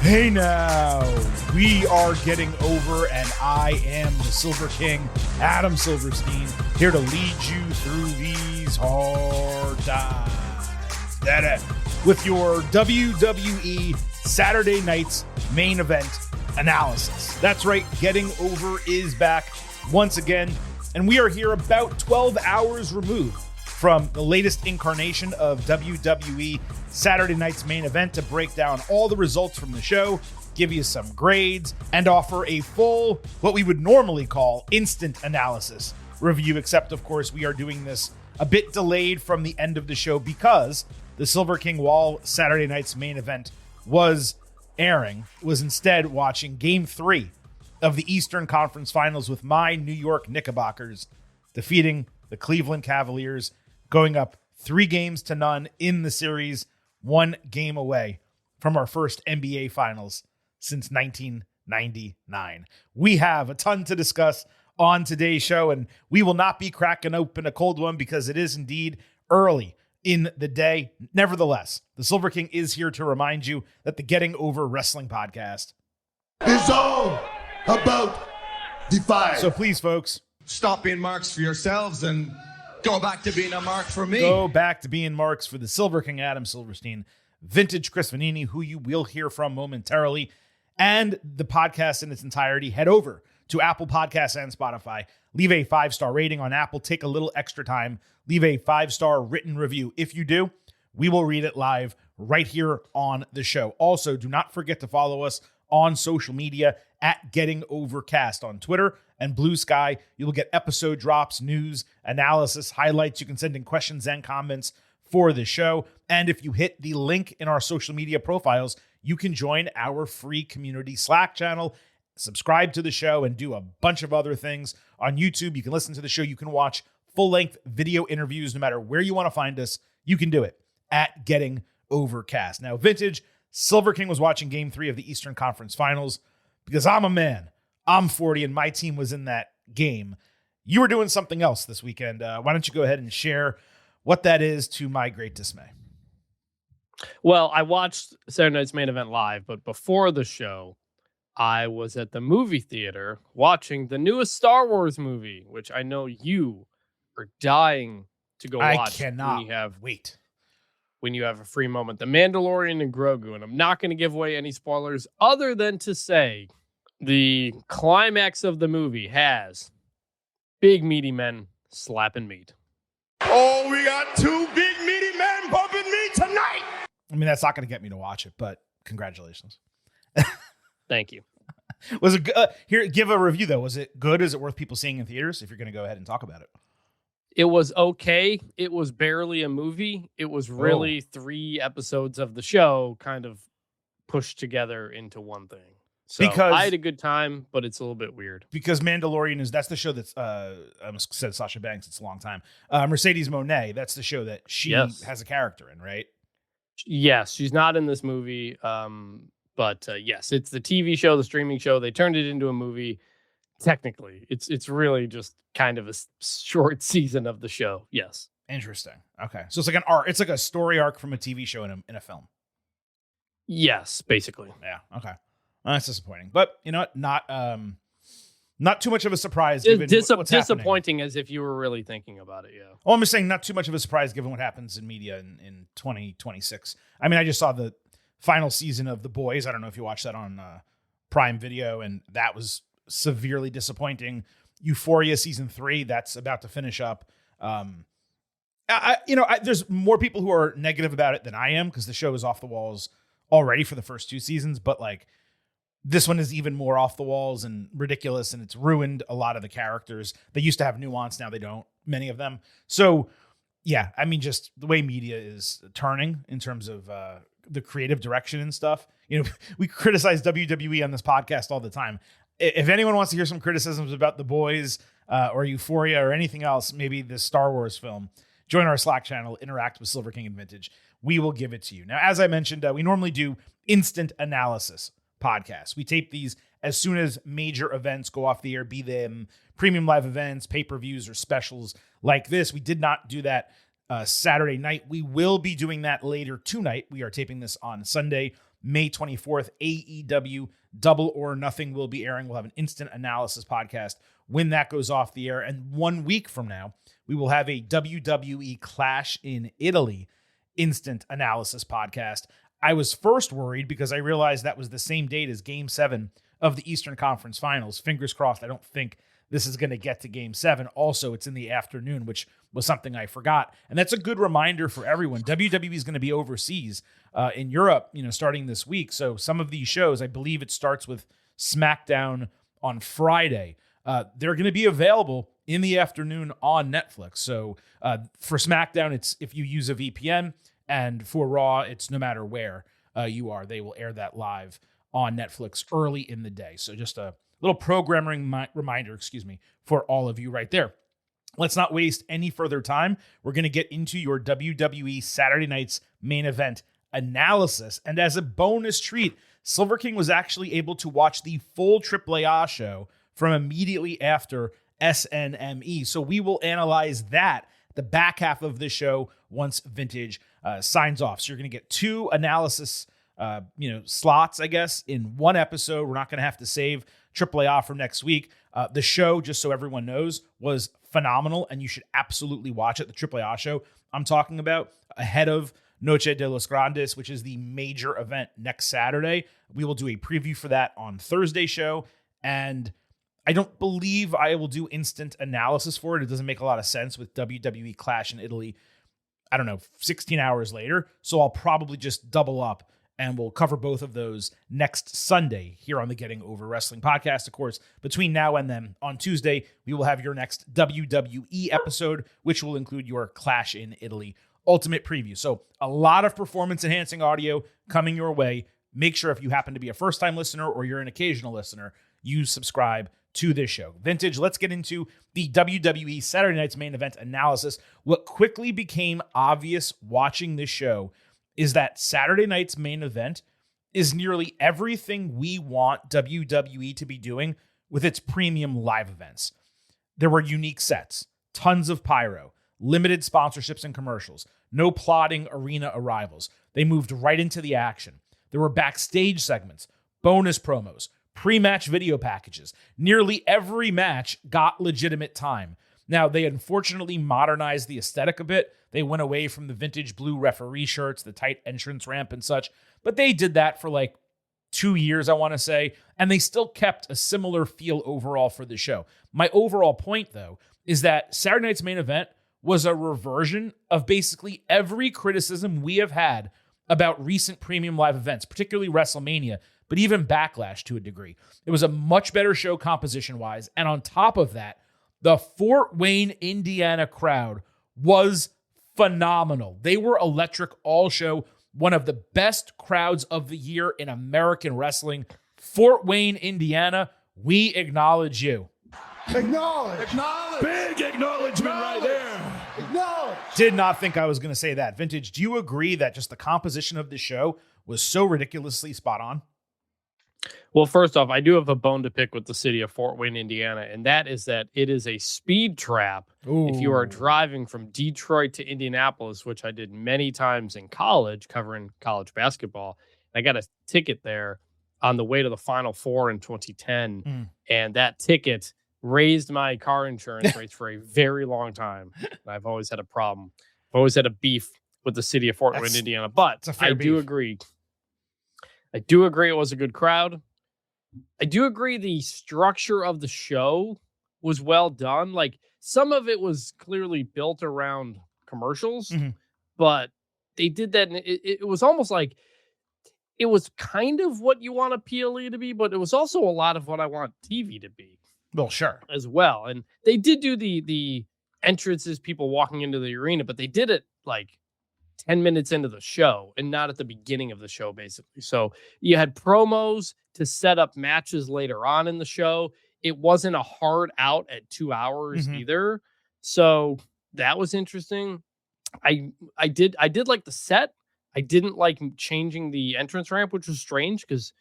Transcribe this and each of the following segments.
Hey now, we are getting over, and I am the Silver King, Adam Silverstein, here to lead you through these hard times. With your WWE Saturday night's main event analysis. That's right, Getting Over is back once again, and we are here about 12 hours removed from the latest incarnation of WWE Saturday night's main event to break down all the results from the show, give you some grades, and offer a full, what we would normally call instant analysis review, except of course we are doing this a bit delayed from the end of the show because the Silver King, while Saturday night's main event was airing, was instead watching Game 3 of the Eastern Conference Finals with my New York Knickerbockers defeating the Cleveland Cavaliers, going up 3-0 in the series, 1 game away from our first NBA Finals since 1999. We have a ton to discuss on today's show, and we will not be cracking open a cold one because it is indeed early in the day. Nevertheless, the Silver King is here to remind you that the Getting Over Wrestling podcast is all about the fire. So please, folks, stop being marks for yourselves and go back to being a mark for me. Go back to being marks for the Silver King, Adam Silverstein, vintage Chris Vanini, who you will hear from momentarily, and the podcast in its entirety. Head over to Apple Podcasts and Spotify. Leave a 5-star rating on Apple. Take a little extra time. Leave a 5-star written review. If you do, we will read it live right here on the show. Also, do not forget to follow us on social media at Getting Overcast on Twitter and Blue Sky. You will get episode drops, news, analysis, highlights. You can send in questions and comments for the show. And if you hit the link in our social media profiles, you can join our free community Slack channel, subscribe to the show, and do a bunch of other things on YouTube. You can listen to the show. You can watch full-length video interviews no matter where you want to find us. You can do it at Getting Overcast. Now, vintage, Silver King was watching Game 3 of the Eastern Conference Finals because I'm a man. I'm 40, and my team was in that game. You were doing something else this weekend. Why don't you go ahead and share what that is, to my great dismay? Well, I watched Saturday Night's Main Event live, but before the show, I was at the movie theater watching the newest Star Wars movie, which I know you are dying to go watch. I cannot wait. When you have a free moment. The Mandalorian and Grogu, and I'm not going to give away any spoilers other than to say the climax of the movie has big meaty men slapping meat. Oh, we got 2 big meaty men bumping meat tonight. I mean, that's not going to get me to watch it, but congratulations. Thank you. Was it good? Here, give a review though. Was it good? Is it worth people seeing in theaters? If you're going to go ahead and talk about it. It was okay. It was barely a movie. It was really 3 episodes of the show kind of pushed together into one thing. So because I had a good time, but it's a little bit weird. Because Mandalorian that's the show that's, I almost said Sasha Banks, it's a long time. Mercedes Monet, that's the show that she has a character in, right? Yes, she's not in this movie. But yes, it's the TV show, the streaming show. They turned it into a movie. Technically, it's really just kind of a short season of the show. Yes. Interesting. Okay. So it's like an arc. It's like a story arc from a TV show in a film. Yes, basically. Yeah. Okay. Well, that's disappointing, but you know what? Not too much of a surprise. Given what's disappointing as if you were really thinking about it. Yeah. Oh, I'm just saying not too much of a surprise given what happens in media in 2026. I mean, I just saw the final season of The Boys. I don't know if you watched that on Prime Video, and that was severely disappointing. Euphoria season 3, that's about to finish up. There's more people who are negative about it than I am because the show is off the walls already for the first 2 seasons, but like this one is even more off the walls and ridiculous, and it's ruined a lot of the characters. They used to have nuance, now they don't, many of them. So yeah, I mean, just the way media is turning in terms of the creative direction and stuff. You know, we criticize WWE on this podcast all the time. If anyone wants to hear some criticisms about The Boys or Euphoria or anything else, maybe this Star Wars film, join our Slack channel, interact with Silver King and Vintage. We will give it to you. Now, as I mentioned, we normally do instant analysis podcasts. We tape these as soon as major events go off the air, be them premium live events, pay-per-views, or specials like this. We did not do that Saturday night. We will be doing that later tonight. We are taping this on Sunday, May 24th, AEW Double or Nothing will be airing. We'll have an instant analysis podcast when that goes off the air. And 1 week from now, we will have a WWE Clash in Italy instant analysis podcast. I was first worried because I realized that was the same date as Game 7 of the Eastern Conference Finals. Fingers crossed, I don't think this is going to get to Game 7. Also, it's in the afternoon, which was something I forgot. And that's a good reminder for everyone. WWE is going to be overseas in Europe, starting this week. So some of these shows, I believe it starts with SmackDown on Friday. They're going to be available in the afternoon on Netflix. So for SmackDown, it's if you use a VPN. And for Raw, it's no matter where you are. They will air that live on Netflix early in the day. So just a little programming reminder, for all of you right there. Let's not waste any further time. We're going to get into your WWE Saturday night's main event analysis. And as a bonus treat, Silver King was actually able to watch the full AAA show from immediately after SNME. So we will analyze that the back half of the show once Vintage signs off. So you're going to get 2 analysis slots, I guess, in one episode. We're not going to have to save AAA from next week. The show, just so everyone knows, was phenomenal, and you should absolutely watch it. The AAA show I'm talking about, ahead of Noche de los Grandes, which is the major event next Saturday. We will do a preview for that on Thursday show, and I don't believe I will do instant analysis for it. It doesn't make a lot of sense with WWE Clash in Italy, 16 hours later. So I'll probably just double up and we'll cover both of those next Sunday here on the Getting Over Wrestling podcast. Of course, between now and then, on Tuesday, we will have your next WWE episode, which will include your Clash in Italy Ultimate Preview. So a lot of performance-enhancing audio coming your way. Make sure if you happen to be a first-time listener or you're an occasional listener, you subscribe to this show. Vintage, let's get into the WWE Saturday night's main event analysis. What quickly became obvious watching this show is that Saturday night's main event is nearly everything we want WWE to be doing with its premium live events. There were unique sets, tons of pyro, limited sponsorships and commercials, no plotting arena arrivals. They moved right into the action. There were backstage segments, bonus promos, pre-match video packages. Nearly every match got legitimate time. Now, they unfortunately modernized the aesthetic a bit. They went away from the vintage blue referee shirts, the tight entrance ramp and such, but they did that for 2 years, I want to say, and they still kept a similar feel overall for the show. My overall point, though, is that Saturday night's main event was a reversion of basically every criticism we have had about recent premium live events, particularly WrestleMania, but even Backlash to a degree. It was a much better show composition-wise, and on top of that, the Fort Wayne, Indiana crowd was phenomenal. They were electric all show, one of the best crowds of the year in American wrestling. Fort Wayne, Indiana, we acknowledge you. Acknowledge. Big acknowledgement right there. Acknowledge. Did not think I was going to say that. Vintage, do you agree that just the composition of the show was so ridiculously spot on? Well, first off, I do have a bone to pick with the city of Fort Wayne, Indiana, and that is that it is a speed trap. Ooh. If you are driving from Detroit to Indianapolis, which I did many times in college, covering college basketball. I got a ticket there on the way to the Final Four in 2010, and that ticket raised my car insurance rates for a very long time. I've always had a problem. I've always had a beef with the city of Fort Wayne, Indiana, but I do agree. I do agree it was a good crowd. I do agree the structure of the show was well done. Some of it was clearly built around commercials, but they did that. And it was almost like it was kind of what you want a PLE to be, but it was also a lot of what I want TV to be. Well, sure. As well. And they did do the entrances, people walking into the arena, but they did it 10 minutes into the show and not at the beginning of the show, basically. So you had promos to set up matches later on in the show. It wasn't a hard out at 2 hours either. So that was interesting. I did like the set. I didn't like changing the entrance ramp, which was strange because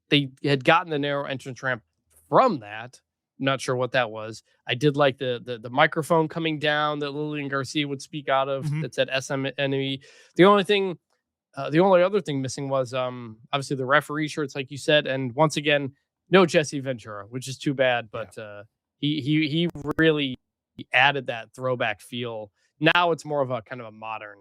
they had gotten the narrow entrance ramp from that. I'm not sure what that was. I did like the microphone coming down that Lillian Garcia would speak out of that said SMNE. The only thing The only other thing missing was obviously the referee shirts, like you said, and once again, no Jesse Ventura, which is too bad. But he really added that throwback feel. Now it's more of a kind of a modern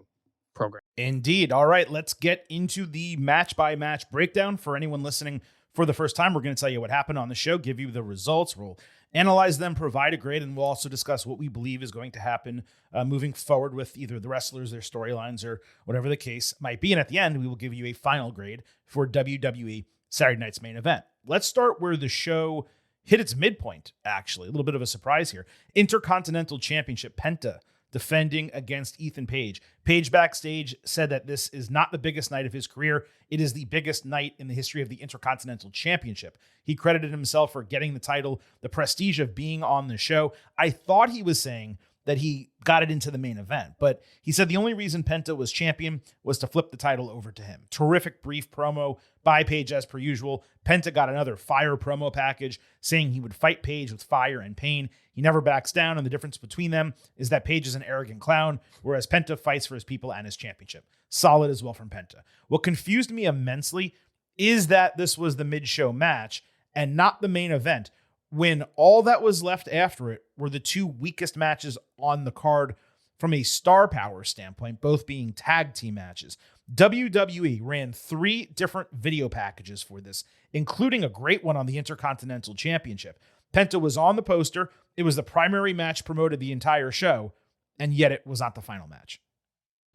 program. Indeed. All right, let's get into the match-by-match breakdown. For anyone listening for the first time, we're going to tell you what happened on the show, give you the results. We'll analyze them, provide a grade, and we'll also discuss what we believe is going to happen moving forward with either the wrestlers, their storylines, or whatever the case might be. And at the end, we will give you a final grade for WWE Saturday Night's Main Event. Let's start where the show hit its midpoint, actually. A little bit of a surprise here. Intercontinental Championship, Penta defending against Ethan Page. Page backstage said that this is not the biggest night of his career. It is the biggest night in the history of the Intercontinental Championship. He credited himself for getting the title, the prestige of being on the show. I thought he was saying that he got it into the main event, but he said the only reason Penta was champion was to flip the title over to him. Terrific brief promo by Page as per usual. Penta got another fire promo package saying he would fight Page with fire and pain. He never backs down, and the difference between them is that Page is an arrogant clown, whereas Penta fights for his people and his championship. Solid as well from Penta. What confused me immensely is that this was the mid-show match and not the main event, when all that was left after it were the two weakest matches on the card from a star power standpoint, both being tag team matches. WWE ran 3 different video packages for this, including a great one on the Intercontinental Championship. Penta was on the poster. It was the primary match promoted the entire show, and yet it was not the final match.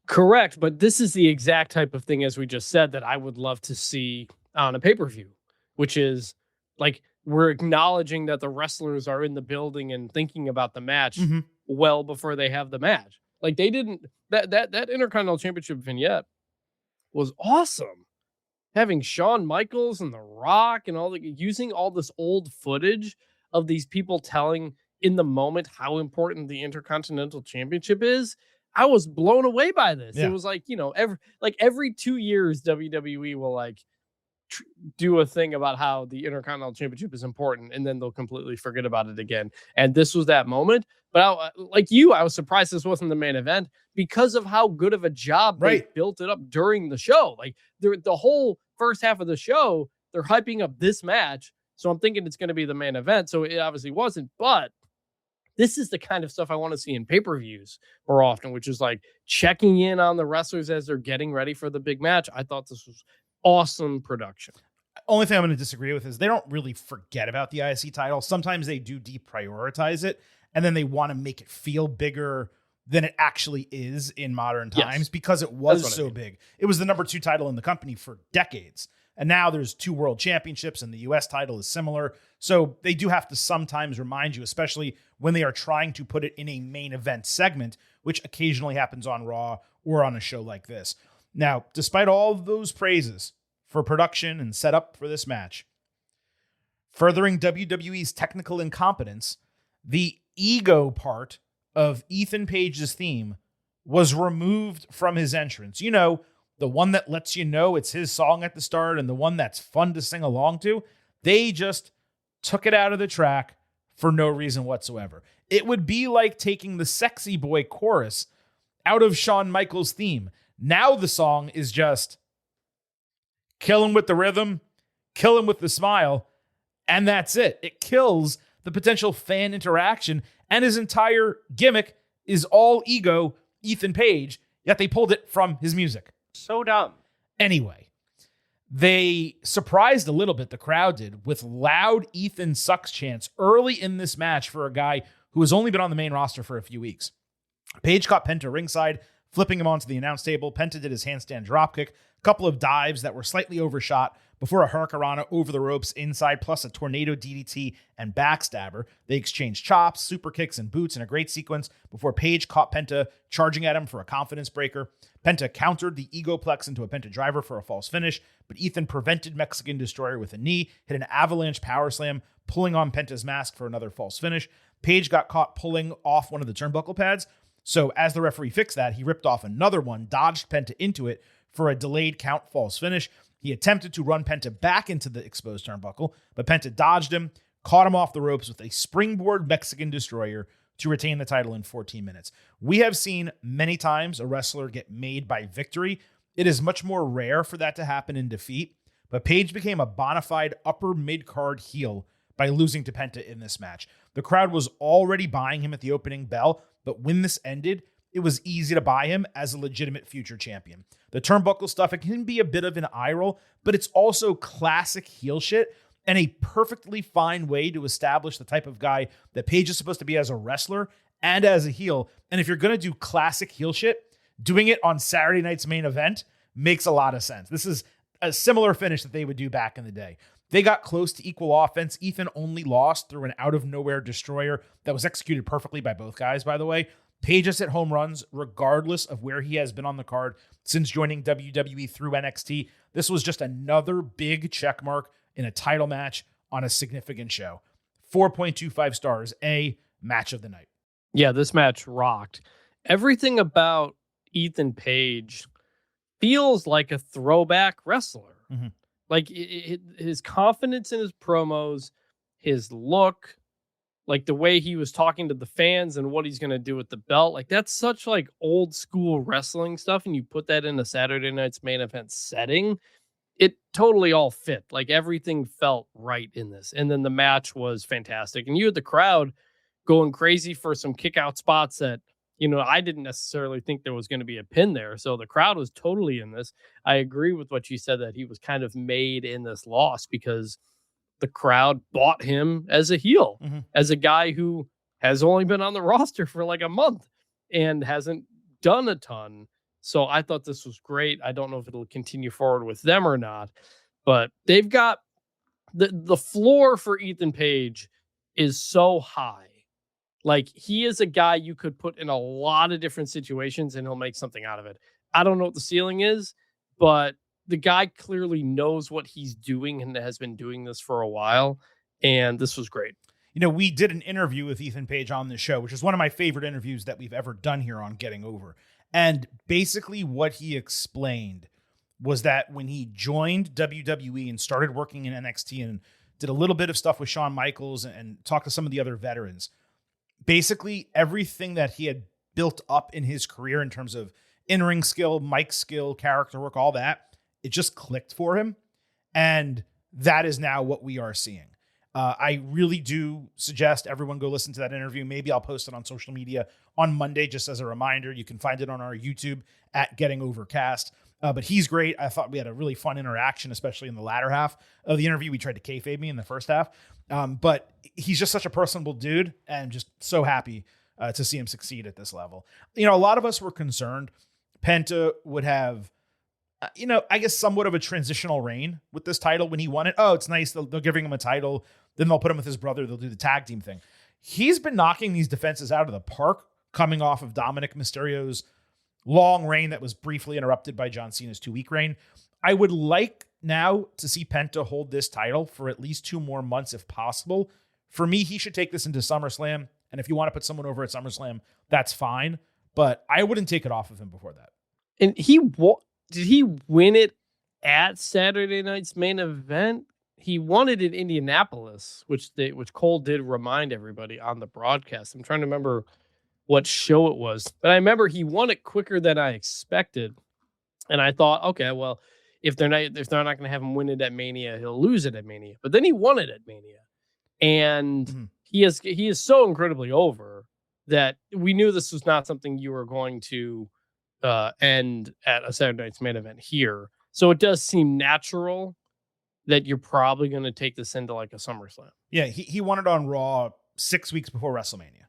Correct, but this is the exact type of thing, as we just said, that I would love to see on a pay-per-view, which is like, we're acknowledging that the wrestlers are in the building and thinking about the match well before they have the match. Like, they didn't, that Intercontinental Championship vignette was awesome. Having Shawn Michaels and The Rock and using all this old footage of these people telling in the moment how important the Intercontinental Championship is. I was blown away by this. Yeah. It was like, every 2 years, WWE will do a thing about how the Intercontinental Championship is important, and then they'll completely forget about it again. And this was that moment. But I was surprised this wasn't the main event because of how good of a job they built it up during the show. Like, the whole first half of the show, they're hyping up this match. So I'm thinking it's going to be the main event. So it obviously wasn't, but this is the kind of stuff I want to see in pay-per-views more often, which is like checking in on the wrestlers as they're getting ready for the big match. I thought this was awesome production. Only thing I'm going to disagree with is they don't really forget about the IC title. Sometimes they do deprioritize it, and then they want to make it feel bigger than it actually is in modern times because it was so big. It was the number 2 title in the company for decades. And now there's 2 world championships, and the US title is similar. So they do have to sometimes remind you, especially when they are trying to put it in a main event segment, which occasionally happens on Raw or on a show like this. Now, despite all of those praises for production and setup for this match, furthering WWE's technical incompetence, the ego part of Ethan Page's theme was removed from his entrance. You know, the one that lets you know it's his song at the start and the one that's fun to sing along to. They just took it out of the track for no reason whatsoever. It would be like taking the Sexy Boy chorus out of Shawn Michaels' theme. Now the song is just kill him with the rhythm, kill him with the smile, and that's it. It kills the potential fan interaction, and his entire gimmick is all ego, Ethan Page, yet they pulled it from his music. So dumb. Anyway, they surprised a little bit, the crowd did, with loud Ethan sucks chants early in this match for a guy who has only been on the main roster for a few weeks. Page caught Penta ringside, flipping him onto the announce table. Penta did his handstand dropkick, a couple of dives that were slightly overshot before a hurricanrana over the ropes inside, plus a tornado DDT and backstabber. They exchanged chops, super kicks, and boots in a great sequence before Page caught Penta charging at him for a confidence breaker. Penta countered the egoplex into a Penta driver for a false finish, but Ethan prevented Mexican Destroyer with a knee, hit an avalanche power slam, pulling on Penta's mask for another false finish. Page got caught pulling off one of the turnbuckle pads, so as the referee fixed that, he ripped off another one, dodged Penta into it for a delayed count false finish. He attempted to run Penta back into the exposed turnbuckle, but Penta dodged him, caught him off the ropes with a springboard Mexican Destroyer to retain the title in 14 minutes. We have seen many times a wrestler get made by victory It is much more rare for that to happen in defeat, but Page became a bona fide upper mid-card heel by losing to Penta in this match. The crowd was already buying him at the opening bell, but when this ended, it was easy to buy him as a legitimate future champion. The turnbuckle stuff, it can be a bit of an eye roll, but it's also classic heel shit and a perfectly fine way to establish the type of guy that Page is supposed to be as a wrestler and as a heel. And if you're going to do classic heel shit, doing it on Saturday night's main event makes a lot of sense. This is a similar finish that they would do back in the day. They got close to equal offense. Ethan only lost through an out-of-nowhere destroyer that was executed perfectly by both guys, by the way. Page has hit home runs regardless of where he has been on the card since joining WWE through NXT. This was just another big check mark in a title match on a significant show. 4.25 stars, a match of the night. Yeah, this match rocked. Everything about Ethan Page feels like a throwback wrestler. Mm-hmm. Like his confidence in his promos, his look, like the way he was talking to the fans and what he's going to do with the belt. Like that's such like old school wrestling stuff. And you put that in a Saturday night's main event setting, it totally all fit. Like everything felt right in this. And then the match was fantastic. And you had the crowd going crazy for some kick out spots that, you know, I didn't necessarily think there was going to be a pin there. So the crowd was totally in this. I agree with what you said, that he was kind of made in this loss because the crowd bought him as a heel, as a guy who has only been on the roster for like a month and hasn't done a ton. So I thought this was great. I don't know if it'll continue forward with them or not, but they've got the floor for Ethan Page is so high. Like he is a guy you could put in a lot of different situations and he'll make something out of it. I don't know what the ceiling is, but the guy clearly knows what he's doing and has been doing this for a while. And this was great. You know, we did an interview with Ethan Page on the show, which is one of my favorite interviews that we've ever done here on Getting Over. And basically what he explained was that when he joined WWE and started working in NXT and did a little bit of stuff with Shawn Michaels and talked to some of the other veterans, basically everything that he had built up in his career in terms of in-ring skill, mic skill, character work, all that, it just clicked for him. And that is now what we are seeing. I really do suggest everyone go listen to that interview. Maybe I'll post it on social media on Monday, just as a reminder. You can find it on our YouTube at Getting Overcast. But he's great. I thought we had a really fun interaction, especially in the latter half of the interview. We tried to kayfabe me in the first half. But he's just such a personable dude and just so happy to see him succeed at this level. You know, a lot of us were concerned Penta would have, I guess somewhat of a transitional reign with this title when he won it. Oh, it's nice. They're giving him a title. Then they'll put him with his brother. They'll do the tag team thing. He's been knocking these defenses out of the park, coming off of Dominic Mysterio's long reign that was briefly interrupted by John Cena's 2-week reign. I would like now to see Penta hold this title for at least 2 more months if possible. For me, he should take this into SummerSlam. And if you want to put someone over at SummerSlam, that's fine. But I wouldn't take it off of him before that. And did he win it at Saturday night's main event? He won it in Indianapolis, which Cole did remind everybody on the broadcast. I'm trying to remember what show it was, but I remember he won it quicker than I expected. And I thought, okay, well, if they're not going to have him win it at Mania, he'll lose it at Mania. But then he won it at Mania, and he is so incredibly over that we knew this was not something you were going to end at a Saturday night's main event here. So it does seem natural that you're probably going to take this into like a SummerSlam. Yeah, he won it on Raw 6 weeks before WrestleMania.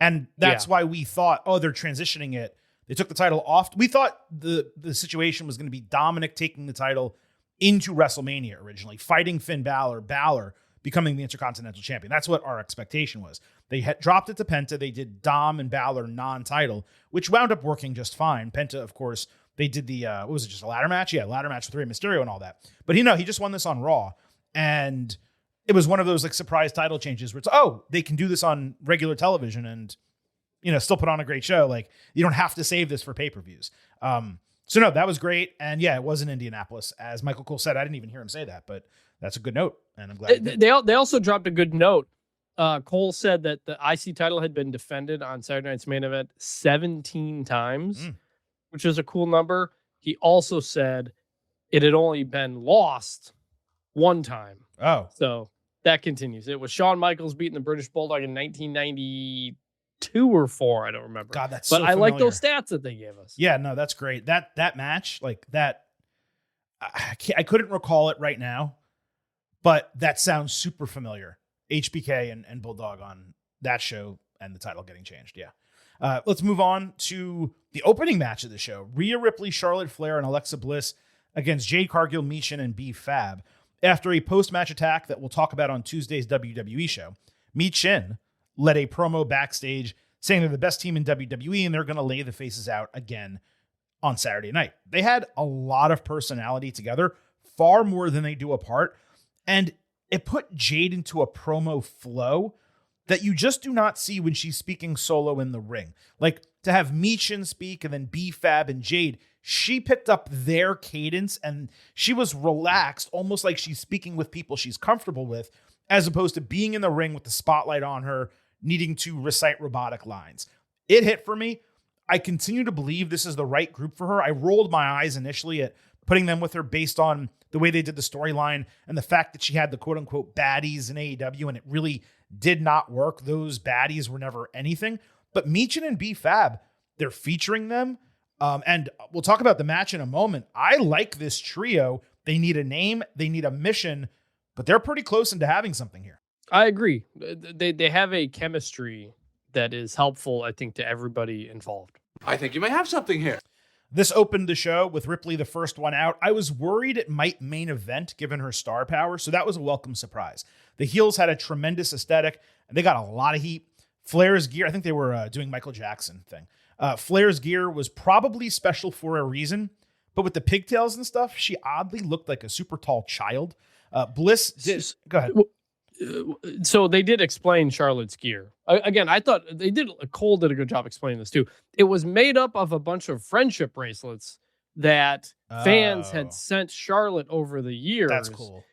And that's why we thought, oh, they're transitioning it. They took the title off. We thought the situation was going to be Dominic taking the title into WrestleMania originally, fighting Finn Balor, becoming the Intercontinental Champion. That's what our expectation was. They had dropped it to Penta. They did Dom and Balor non-title, which wound up working just fine. Penta, of course, they did the, what was it, just a ladder match? Yeah, ladder match with Rey Mysterio and all that. But he just won this on Raw. And it was one of those like surprise title changes where it's, oh, they can do this on regular television and, still put on a great show. Like, you don't have to save this for pay-per-views. So no, that was great. And yeah, it was in Indianapolis. As Michael Cole said, I didn't even hear him say that, but that's a good note. And I'm glad they also dropped a good note. Cole said that the IC title had been defended on Saturday night's main event 17 times, which is a cool number. he also said it had only been lost one time. Oh. So that continues. It was Shawn Michaels beating the British Bulldog in 1992 or 4. I don't remember. God, that's but so I familiar. like those stats that they gave us. Yeah, no, that's great. That match, like that, I couldn't recall it right now, but that sounds super familiar. HBK and Bulldog on that show and the title getting changed. Yeah. Let's move on to the opening match of the show. Rhea Ripley, Charlotte Flair, and Alexa Bliss against Jade Cargill, Michin, and B-Fab. After a post-match attack that we'll talk about on Tuesday's WWE show, Michin led a promo backstage saying they're the best team in WWE and they're going to lay the faces out again on Saturday night. They had a lot of personality together, far more than they do apart, and it put Jade into a promo flow that you just do not see when she's speaking solo in the ring. Like, to have Michin speak and then B-Fab and Jade, she picked up their cadence and she was relaxed, almost like she's speaking with people she's comfortable with, as opposed to being in the ring with the spotlight on her, needing to recite robotic lines. It hit for me. I continue to believe this is the right group for her. I rolled my eyes initially at putting them with her based on the way they did the storyline and the fact that she had the quote-unquote baddies in AEW, and it really did not work. Those baddies were never anything. But Michin and B-Fab, they're featuring them. And we'll talk about the match in a moment. I like this trio. They need a name. They need a mission. But they're pretty close into having something here. I agree. They have a chemistry that is helpful, I think, to everybody involved. I think you may have something here. This opened the show with Ripley the first one out. I was worried it might main event given her star power, so that was a welcome surprise. The heels had a tremendous aesthetic, and they got a lot of heat. Flair's gear, I think they were doing Michael Jackson thing. Flair's gear was probably special for a reason, but with the pigtails and stuff, she oddly looked like a super tall child. Bliss did... Go ahead. So they did explain Charlotte's gear. Again, I thought Cole did a good job explaining this too. It was made up of a bunch of friendship bracelets that fans had sent Charlotte over the years. That's cool.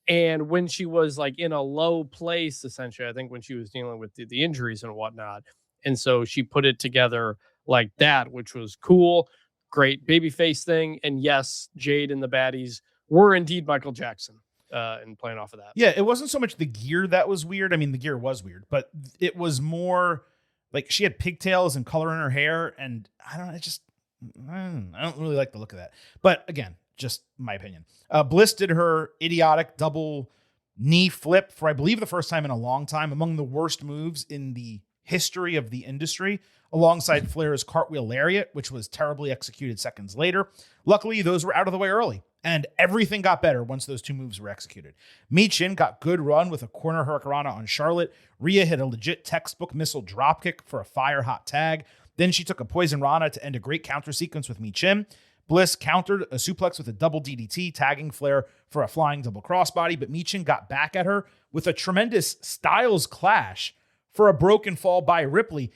And when she was like in a low place, essentially, I think when she was dealing with the injuries and whatnot. And so she put it together like that, which was cool. Great babyface thing. And yes, Jade and the baddies were indeed Michael Jackson. And playing off of that. Yeah, it wasn't so much the gear that was weird. I mean, the gear was weird, but it was more like she had pigtails and color in her hair, and I don't really like the look of that. But again, just my opinion. Bliss did her idiotic double knee flip for, I believe, the first time in a long time, among the worst moves in the history of the industry, alongside Flair's cartwheel lariat, which was terribly executed seconds later. Luckily, those were out of the way early. And everything got better once those two moves were executed. Michin got good run with a corner hurricanrana on Charlotte. Rhea hit a legit textbook missile dropkick for a fire-hot tag. Then she took a poison rana to end a great counter sequence with Michin. Bliss countered a suplex with a double DDT, tagging Flair for a flying double crossbody, but Michin got back at her with a tremendous Styles clash for a broken fall by Ripley.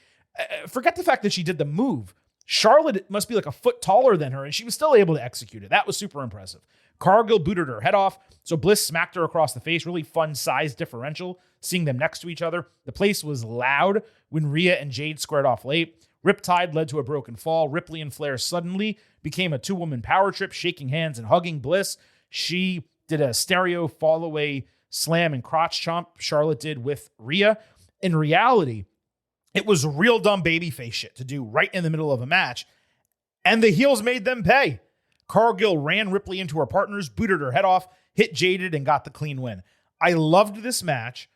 Forget the fact that she did the move. Charlotte must be like a foot taller than her, and she was still able to execute it. That was super impressive. Cargill booted her head off, so Bliss smacked her across the face. Really fun size differential, seeing them next to each other. The place was loud when Rhea and Jade squared off late. Riptide led to a broken fall. Ripley and Flair suddenly became a two-woman power trip, shaking hands and hugging Bliss. She did a stereo fall-away slam and crotch chomp Charlotte did with Rhea. In reality, it was real dumb babyface shit to do right in the middle of a match, and the heels made them pay. Cargill ran Ripley into her partners, booted her head off, hit Jaded, and got the clean win. I loved this match.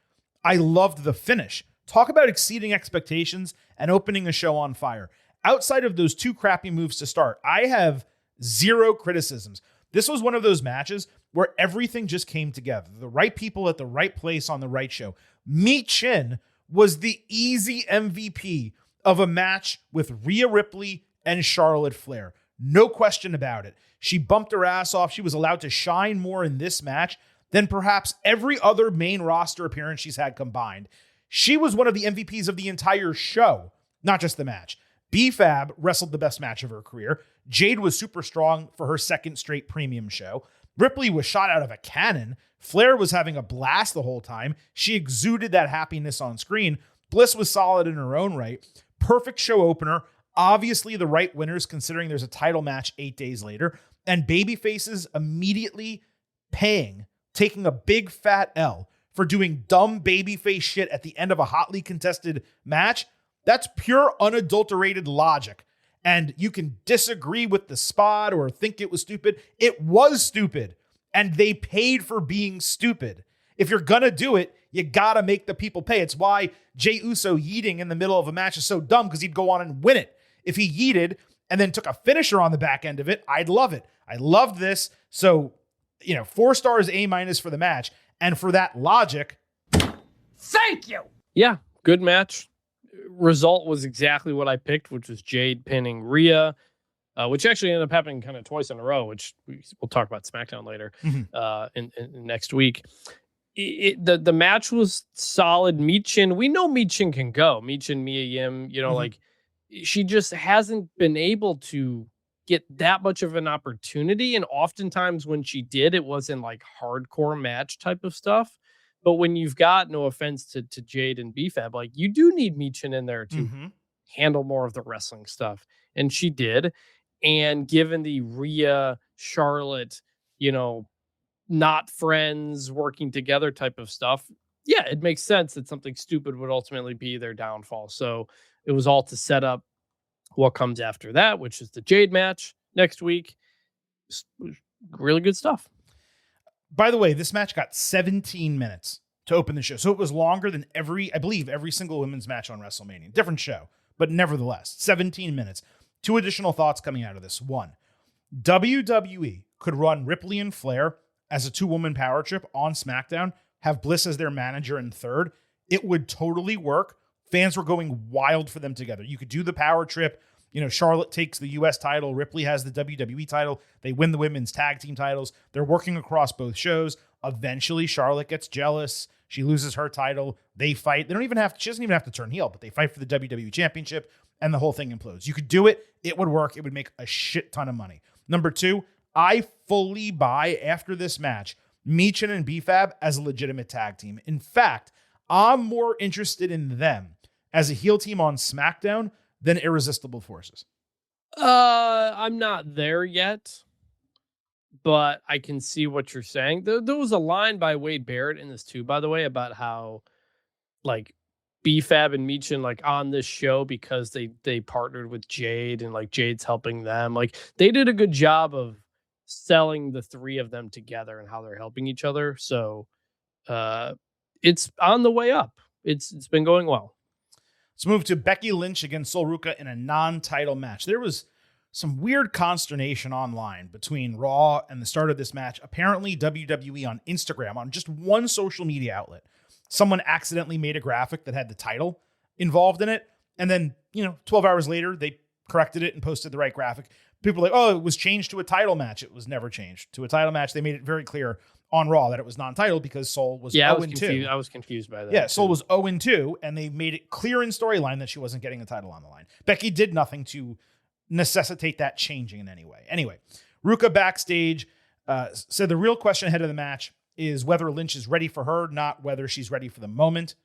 I loved the finish. Talk about exceeding expectations and opening a show on fire. Outside of those two crappy moves to start, I have zero criticisms. This was one of those matches where everything just came together. The right people at the right place on the right show. Michin was the easy MVP of a match with Rhea Ripley and Charlotte Flair. No question about it. She bumped her ass off. She was allowed to shine more in this match than perhaps every other main roster appearance she's had combined. She was one of the MVPs of the entire show, not just the match. B-Fab wrestled the best match of her career. Jade was super strong for her second straight premium show. Ripley was shot out of a cannon. Flair was having a blast the whole time. She exuded that happiness on screen. Bliss was solid in her own right. Perfect show opener. Obviously the right winners, considering there's a title match 8 days later, and babyfaces immediately taking a big fat L for doing dumb babyface shit at the end of a hotly contested match. That's pure unadulterated logic. And you can disagree with the spot or think it was stupid. It was stupid. And they paid for being stupid. If you're going to do it, you got to make the people pay. It's why Jey Uso yeeting in the middle of a match is so dumb, because he'd go on and win it. If he yeeted and then took a finisher on the back end of it, I'd love it. I loved this. So, 4 stars, A- for the match. And for that logic, Thank you. Yeah, good match. Result was exactly what I picked, which was Jade pinning Rhea, which actually ended up happening kind of twice in a row, which we'll talk about SmackDown later in next week. The match was solid. Michin, we know Michin can go. Michin, Mia Yim, like she just hasn't been able to get that much of an opportunity. And oftentimes when she did, it was in like hardcore match type of stuff. But when you've got, no offense to Jade and BFAB, like you do need Michin in there to handle more of the wrestling stuff. And she did. And given the Rhea, Charlotte, not friends working together type of stuff, yeah, it makes sense that something stupid would ultimately be their downfall. So it was all to set up what comes after that, which is the Jade match next week. Really good stuff. By the way, this match got 17 minutes to open the show. So it was longer than every single women's match on WrestleMania. Different show, but nevertheless, 17 minutes. 2 additional thoughts coming out of this. 1, WWE could run Ripley and Flair as a 2-woman power trip on SmackDown, have Bliss as their manager in third. It would totally work. Fans were going wild for them together. You could do the power trip. Charlotte takes the U.S. title. Ripley has the WWE title. They win the women's tag team titles. They're working across both shows. Eventually, Charlotte gets jealous. She loses her title. They fight. She doesn't even have to turn heel, but they fight for the WWE championship, and the whole thing implodes. You could do it. It would work. It would make a shit ton of money. Number 2, I fully buy, after this match, Michin and BFAB as a legitimate tag team. In fact, I'm more interested in them as a heel team on SmackDown than Irresistible Forces. I'm not there yet, but I can see what you're saying. There was a line by Wade Barrett in this too, by the way, about how like BFAB and Michin like on this show because they partnered with Jade and like Jade's helping them. Like they did a good job of selling the 3 of them together and how they're helping each other. So it's on the way up. It's been going well. Let's move to Becky Lynch against Sol Ruca in a non-title match. There was some weird consternation online between Raw and the start of this match. Apparently, WWE on Instagram, on just one social media outlet, someone accidentally made a graphic that had the title involved in it. And then, 12 hours later, they corrected it and posted the right graphic. People were like, oh, it was changed to a title match. It was never changed to a title match. They made it very clear on Raw that it was non-title because Sol was 0-2. I was confused by that. Yeah, Sol was 0-2, and they made it clear in storyline that she wasn't getting a title on the line. Becky did nothing to necessitate that changing in any way. Anyway, Ruca backstage said the real question ahead of the match is whether Lynch is ready for her, not whether she's ready for the moment.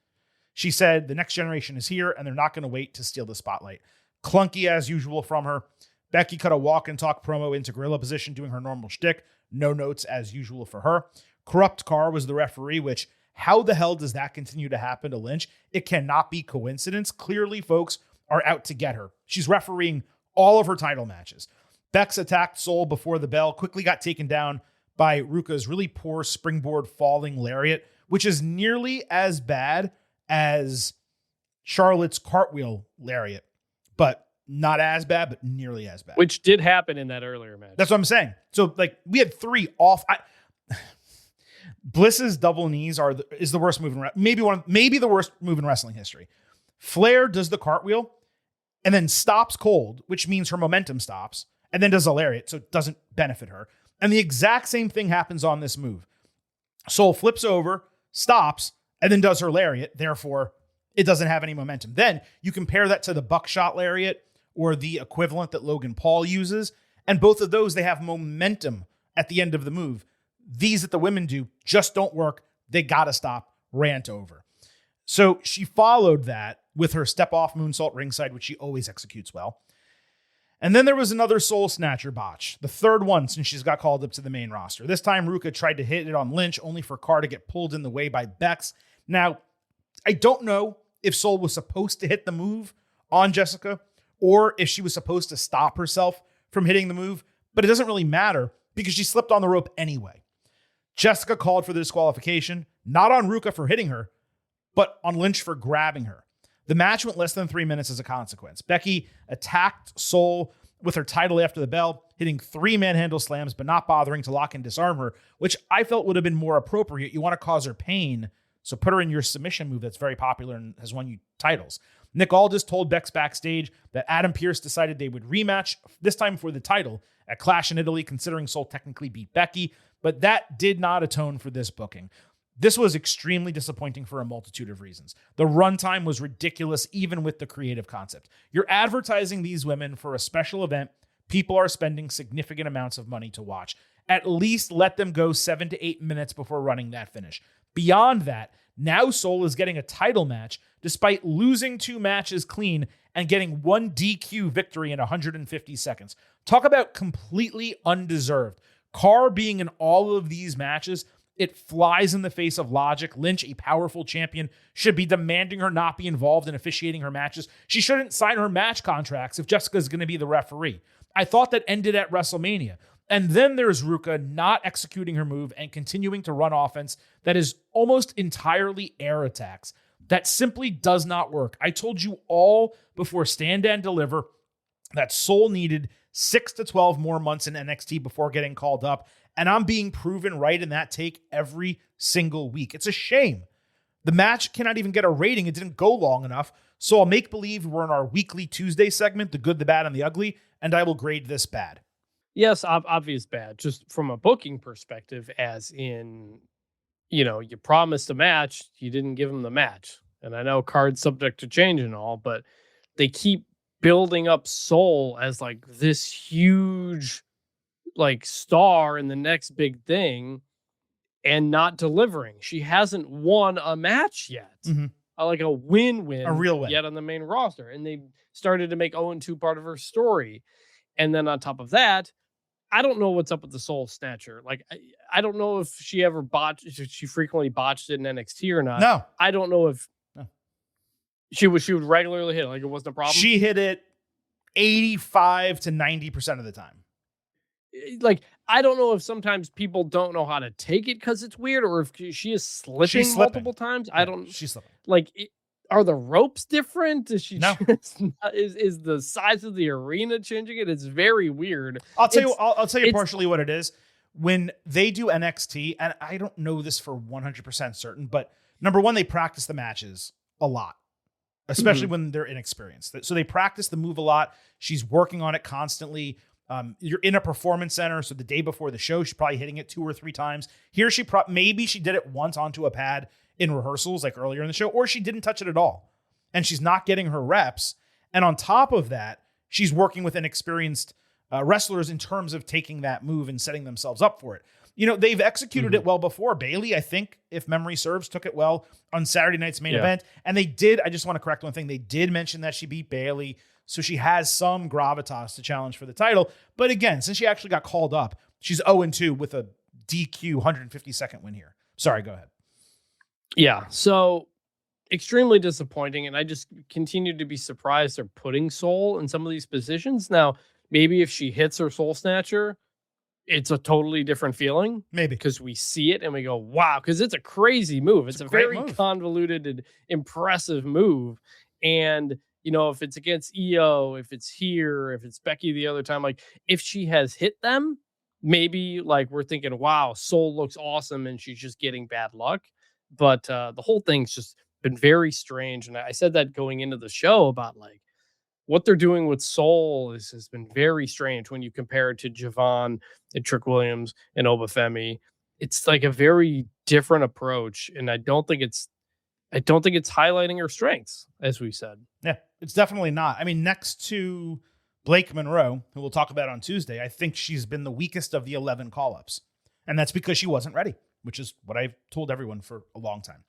She said the next generation is here, and they're not going to wait to steal the spotlight. Clunky as usual from her. Becky cut a walk and talk promo into gorilla position, doing her normal shtick. No notes as usual for her. Corrupt Carr was the referee, which how the hell does that continue to happen to Lynch? It cannot be coincidence. Clearly, folks are out to get her. She's refereeing all of her title matches. Bex attacked Sol before the bell, quickly got taken down by Ruca's really poor springboard falling lariat, which is nearly as bad as Charlotte's cartwheel lariat, but not as bad, but nearly as bad. Which did happen in that earlier match. That's what I'm saying. So, we had 3 off. Bliss's double knees is the worst move in maybe the worst move in wrestling history. Flair does the cartwheel and then stops cold, which means her momentum stops, and then does a lariat, so it doesn't benefit her. And the exact same thing happens on this move. Sol flips over, stops, and then does her lariat. Therefore, it doesn't have any momentum. Then you compare that to the buckshot lariat or the equivalent that Logan Paul uses, and both of those, they have momentum at the end of the move. These that the women do just don't work. They got to stop. Rant over. So she followed that with her step-off moonsault ringside, which she always executes well. And then there was another Soul Snatcher botch, the third one since she's got called up to the main roster. This time, Ruka tried to hit it on Lynch, only for Carr to get pulled in the way by Bex. Now, I don't know if Soul was supposed to hit the move on Jessica or if she was supposed to stop herself from hitting the move, but it doesn't really matter because she slipped on the rope anyway. Jessica called for the disqualification, not on Ruka for hitting her, but on Lynch for grabbing her. The match went less than 3 minutes as a consequence. Becky attacked Soul with her title after the bell, hitting 3 manhandle slams, but not bothering to lock and disarm her, which I felt would have been more appropriate. You want to cause her pain, so put her in your submission move that's very popular and has won you titles. Nick Aldis told Bex backstage that Adam Pearce decided they would rematch, this time for the title, at Clash in Italy, considering Soul technically beat Becky, but that did not atone for this booking. This was extremely disappointing for a multitude of reasons. The runtime was ridiculous, even with the creative concept. You're advertising these women for a special event. People are spending significant amounts of money to watch. At least let them go 7 to 8 minutes before running that finish. Beyond that, now Soul is getting a title match despite losing 2 matches clean and getting 1 DQ victory in 150 seconds. Talk about completely undeserved. Carr being in all of these matches, it flies in the face of logic. Lynch, a powerful champion, should be demanding her not be involved in officiating her matches. She shouldn't sign her match contracts if Jessica's going to be the referee. I thought that ended at WrestleMania. And then there's Ruka not executing her move and continuing to run offense that is almost entirely air attacks. That simply does not work. I told you all before Stand and Deliver that Soul needed 6 to 12 more months in NXT before getting called up. And I'm being proven right in that take every single week. It's a shame. The match cannot even get a rating. It didn't go long enough. So I'll make believe we're in our weekly Tuesday segment, the good, the bad, and the ugly, and I will grade this bad. Yes, obvious bad. Just from a booking perspective, as in, you promised a match, you didn't give them the match. And I know card's subject to change and all, but they keep building up Soul as like this huge star in the next big thing and not delivering. She hasn't won a match yet. Mm-hmm. Like a win-win. A real win. Yet on the main roster. And they started to make 0-2 part of her story. And then on top of that, I don't know what's up with the Soul Snatcher. Like, I don't know if she ever she frequently botched it in NXT or not. No. I don't know if she would regularly hit it. Like, it wasn't a problem. She hit it 85 to 90% of the time. Like, I don't know if sometimes people don't know how to take it because it's weird, or if she is slipping multiple times. I don't. She's slipping. Like, are the ropes different? Is she? No. Is the size of the arena changing it? It's very weird. I'll tell you partially what it is. When they do NXT, and I don't know this for 100% certain, but number one, they practice the matches a lot, especially when they're inexperienced. So they practice the move a lot. She's working on it constantly. You're in a performance center, so the day before the show, she's probably hitting it 2 or 3 times. Here, maybe she did it once onto a pad in rehearsals, like earlier in the show, or she didn't touch it at all, and she's not getting her reps. And on top of that, she's working with inexperienced wrestlers in terms of taking that move and setting themselves up for it. They've executed it well before. Bayley, I think, if memory serves, took it well on Saturday night's main event, and they did. I just want to correct one thing. They did mention that she beat Bayley. So she has some gravitas to challenge for the title. But again, since she actually got called up, she's 0-2 with a DQ 152nd win here. Sorry, go ahead. Yeah, so extremely disappointing. And I just continue to be surprised they're putting Soul in some of these positions. Now, maybe if she hits her Soul Snatcher, it's a totally different feeling. Maybe. Because we see it and we go, wow, because it's a crazy move. It's a very convoluted and impressive move. And if it's against EO, if it's here, if it's Becky the other time, like if she has hit them, maybe like we're thinking, wow, Soul looks awesome and she's just getting bad luck. But the whole thing's just been very strange. And I said that going into the show about like what they're doing with Soul has been very strange when you compare it to Javon and Trick Williams and Obafemi. It's like a very different approach. And I don't think it's highlighting her strengths, as we said. Yeah, it's definitely not. I mean, next to Blake Monroe, who we'll talk about on Tuesday, I think she's been the weakest of the 11 call-ups. And that's because she wasn't ready, which is what I've told everyone for a long time.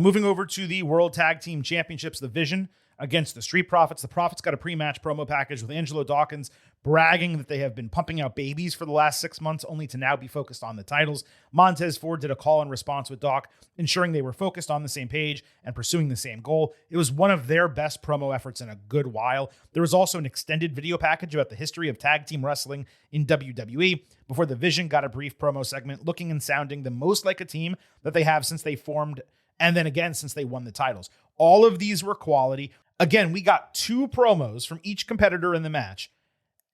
Moving over to the World Tag Team Championships, the Vision. against the Street Profits. The Profits got a pre-match promo package with Angelo Dawkins bragging that they have been pumping out babies for the last 6 months, only to now be focused on the titles. Montez Ford did a call and response with Doc, ensuring they were focused on the same page and pursuing the same goal. It was one of their best promo efforts in a good while. There was also an extended video package about the history of tag team wrestling in WWE before the Vision got a brief promo segment looking and sounding the most like a team that they have since they formed, and then again since they won the titles. All of these were quality. Again, we got 2 promos from each competitor in the match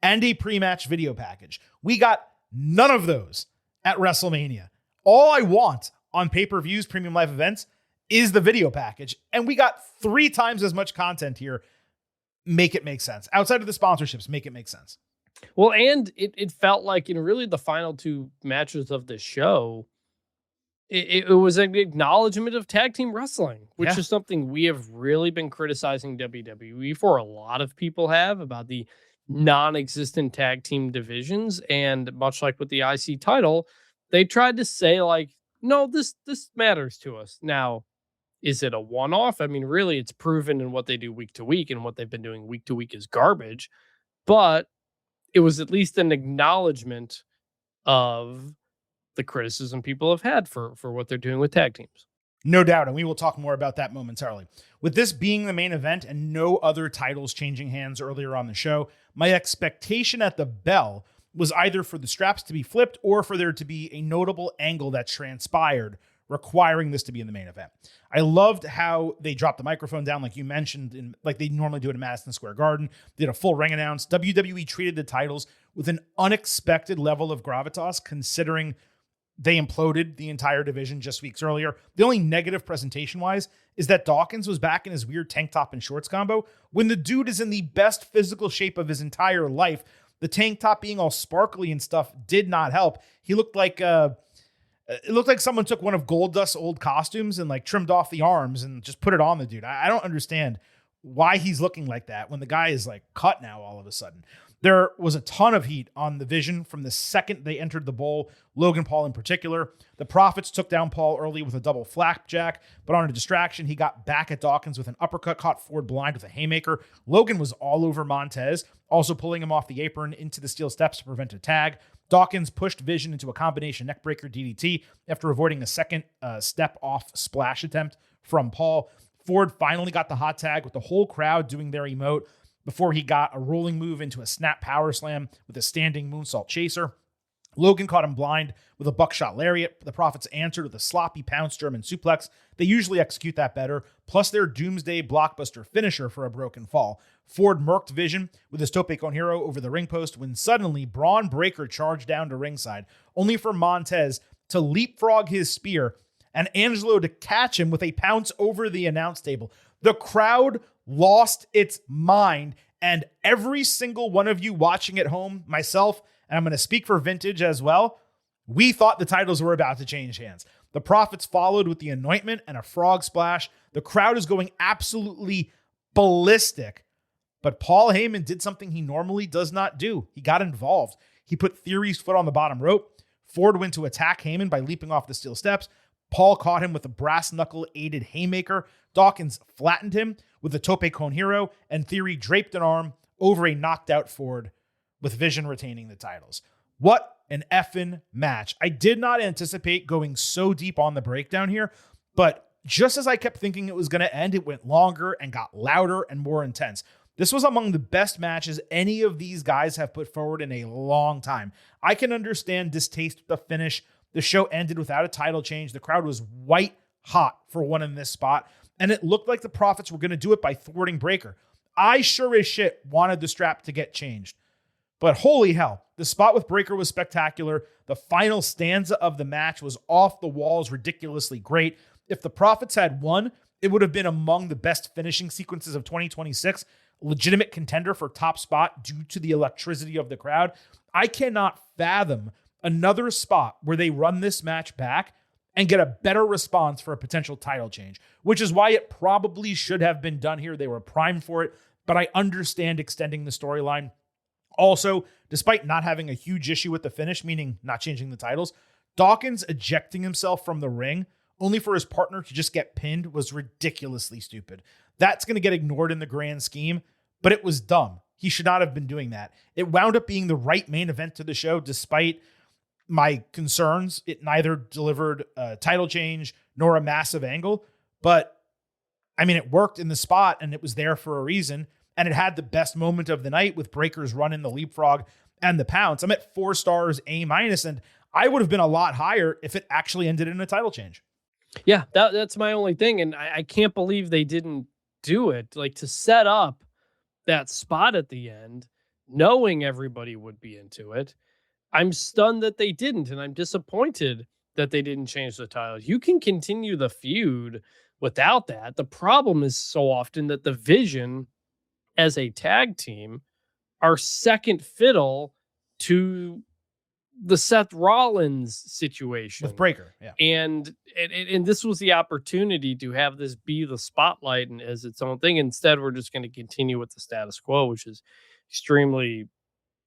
and a pre-match video package. We got none of those at WrestleMania. All I want on pay-per-views, premium live events, is the video package. And we got 3 times as much content here. Make it make sense. Outside of the sponsorships, make it make sense. Well, and it felt like in really the final 2 matches of the show, it was an acknowledgement of tag team wrestling, which is something we have really been criticizing WWE for. A lot of people have, about the non-existent tag team divisions. And much like with the IC title, they tried to say like, no, this matters to us. Now, is it a one-off? I mean, really, it's proven in what they do week to week, and what they've been doing week to week is garbage. But it was at least an acknowledgement of the criticism people have had for what they're doing with tag teams. No doubt, and we will talk more about that momentarily. With this being the main event and no other titles changing hands earlier on the show, my expectation at the bell was either for the straps to be flipped or for there to be a notable angle that transpired requiring this to be in the main event. I loved how they dropped the microphone down, like you mentioned, like they normally do it in Madison Square Garden. They did a full ring announce. WWE treated the titles with an unexpected level of gravitas, considering they imploded the entire division just weeks earlier. The only negative presentation-wise is that Dawkins was back in his weird tank top and shorts combo when the dude is in the best physical shape of his entire life. The tank top being all sparkly and stuff did not help. He looked like it looked like someone took one of Goldust's old costumes and like trimmed off the arms and just put it on the dude. I don't understand why he's looking like that when the guy is like cut now all of a sudden. There was a ton of heat on the Vision from the second they entered the bowl, Logan Paul in particular. The Profits took down Paul early with a double flapjack, but on a distraction, he got back at Dawkins with an uppercut, caught Ford blind with a haymaker. Logan was all over Montez, also pulling him off the apron into the steel steps to prevent a tag. Dawkins pushed Vision into a combination neckbreaker DDT after avoiding a second step-off splash attempt from Paul. Ford finally got the hot tag with the whole crowd doing their emote before he got a rolling move into a snap power slam with a standing moonsault chaser. Logan caught him blind with a buckshot lariat. The Profits answered with a sloppy pounce German suplex. They usually execute that better, plus their doomsday blockbuster finisher for a broken fall. Ford murked Vision with his tope con hero over the ring post when suddenly Braun Breaker charged down to ringside, only for Montez to leapfrog his spear and Angelo to catch him with a pounce over the announce table. The crowd lost its mind, and every single one of you watching at home, myself, and I'm going to speak for Vintage as well, we thought the titles were about to change hands. The Profits followed with the anointment and a frog splash. The crowd is going absolutely ballistic, but Paul Heyman did something he normally does not do. He got involved. He put Theory's foot on the bottom rope. Ford went to attack Heyman by leaping off the steel steps. Paul caught him with a brass knuckle aided haymaker. Dawkins flattened him with a tope con hero, and Theory draped an arm over a knocked out Ford, with Vision retaining the titles. What an effing match. I did not anticipate going so deep on the breakdown here, but just as I kept thinking it was going to end, it went longer and got louder and more intense. This was among the best matches any of these guys have put forward in a long time. I can understand distaste with the finish. The show ended without a title change. The crowd was white hot for one in this spot, and it looked like the Profits were going to do it by thwarting Breaker. I sure as shit wanted the strap to get changed. But holy hell, the spot with Breaker was spectacular. The final stanza of the match was off the walls, ridiculously great. If the Profits had won, it would have been among the best finishing sequences of 2026. Legitimate contender for top spot due to the electricity of the crowd. I cannot fathom another spot where they run this match back and get a better response for a potential title change, which is why it probably should have been done here. They were primed for it, but I understand extending the storyline. Also, despite not having a huge issue with the finish, meaning not changing the titles, Dawkins ejecting himself from the ring only for his partner to just get pinned was ridiculously stupid. That's going to get ignored in the grand scheme, but it was dumb. He should not have been doing that. It wound up being the right main event to the show, despite my concerns. It neither delivered a title change nor a massive angle, but I mean, it worked in the spot and it was there for a reason. And it had the best moment of the night with Breaker's run in the leapfrog and the pounce. I'm at 4 stars, A-, and I would have been a lot higher if it actually ended in a title change. Yeah, that's my only thing. And I can't believe they didn't do it. Like, to set up that spot at the end, knowing everybody would be into it. I'm stunned that they didn't, and I'm disappointed that they didn't change the titles. You can continue the feud without that. The problem is so often that the Vision as a tag team are second fiddle to the Seth Rollins situation With Breaker, yeah. And this was the opportunity to have this be the spotlight and as its own thing. Instead, we're just going to continue with the status quo, which is extremely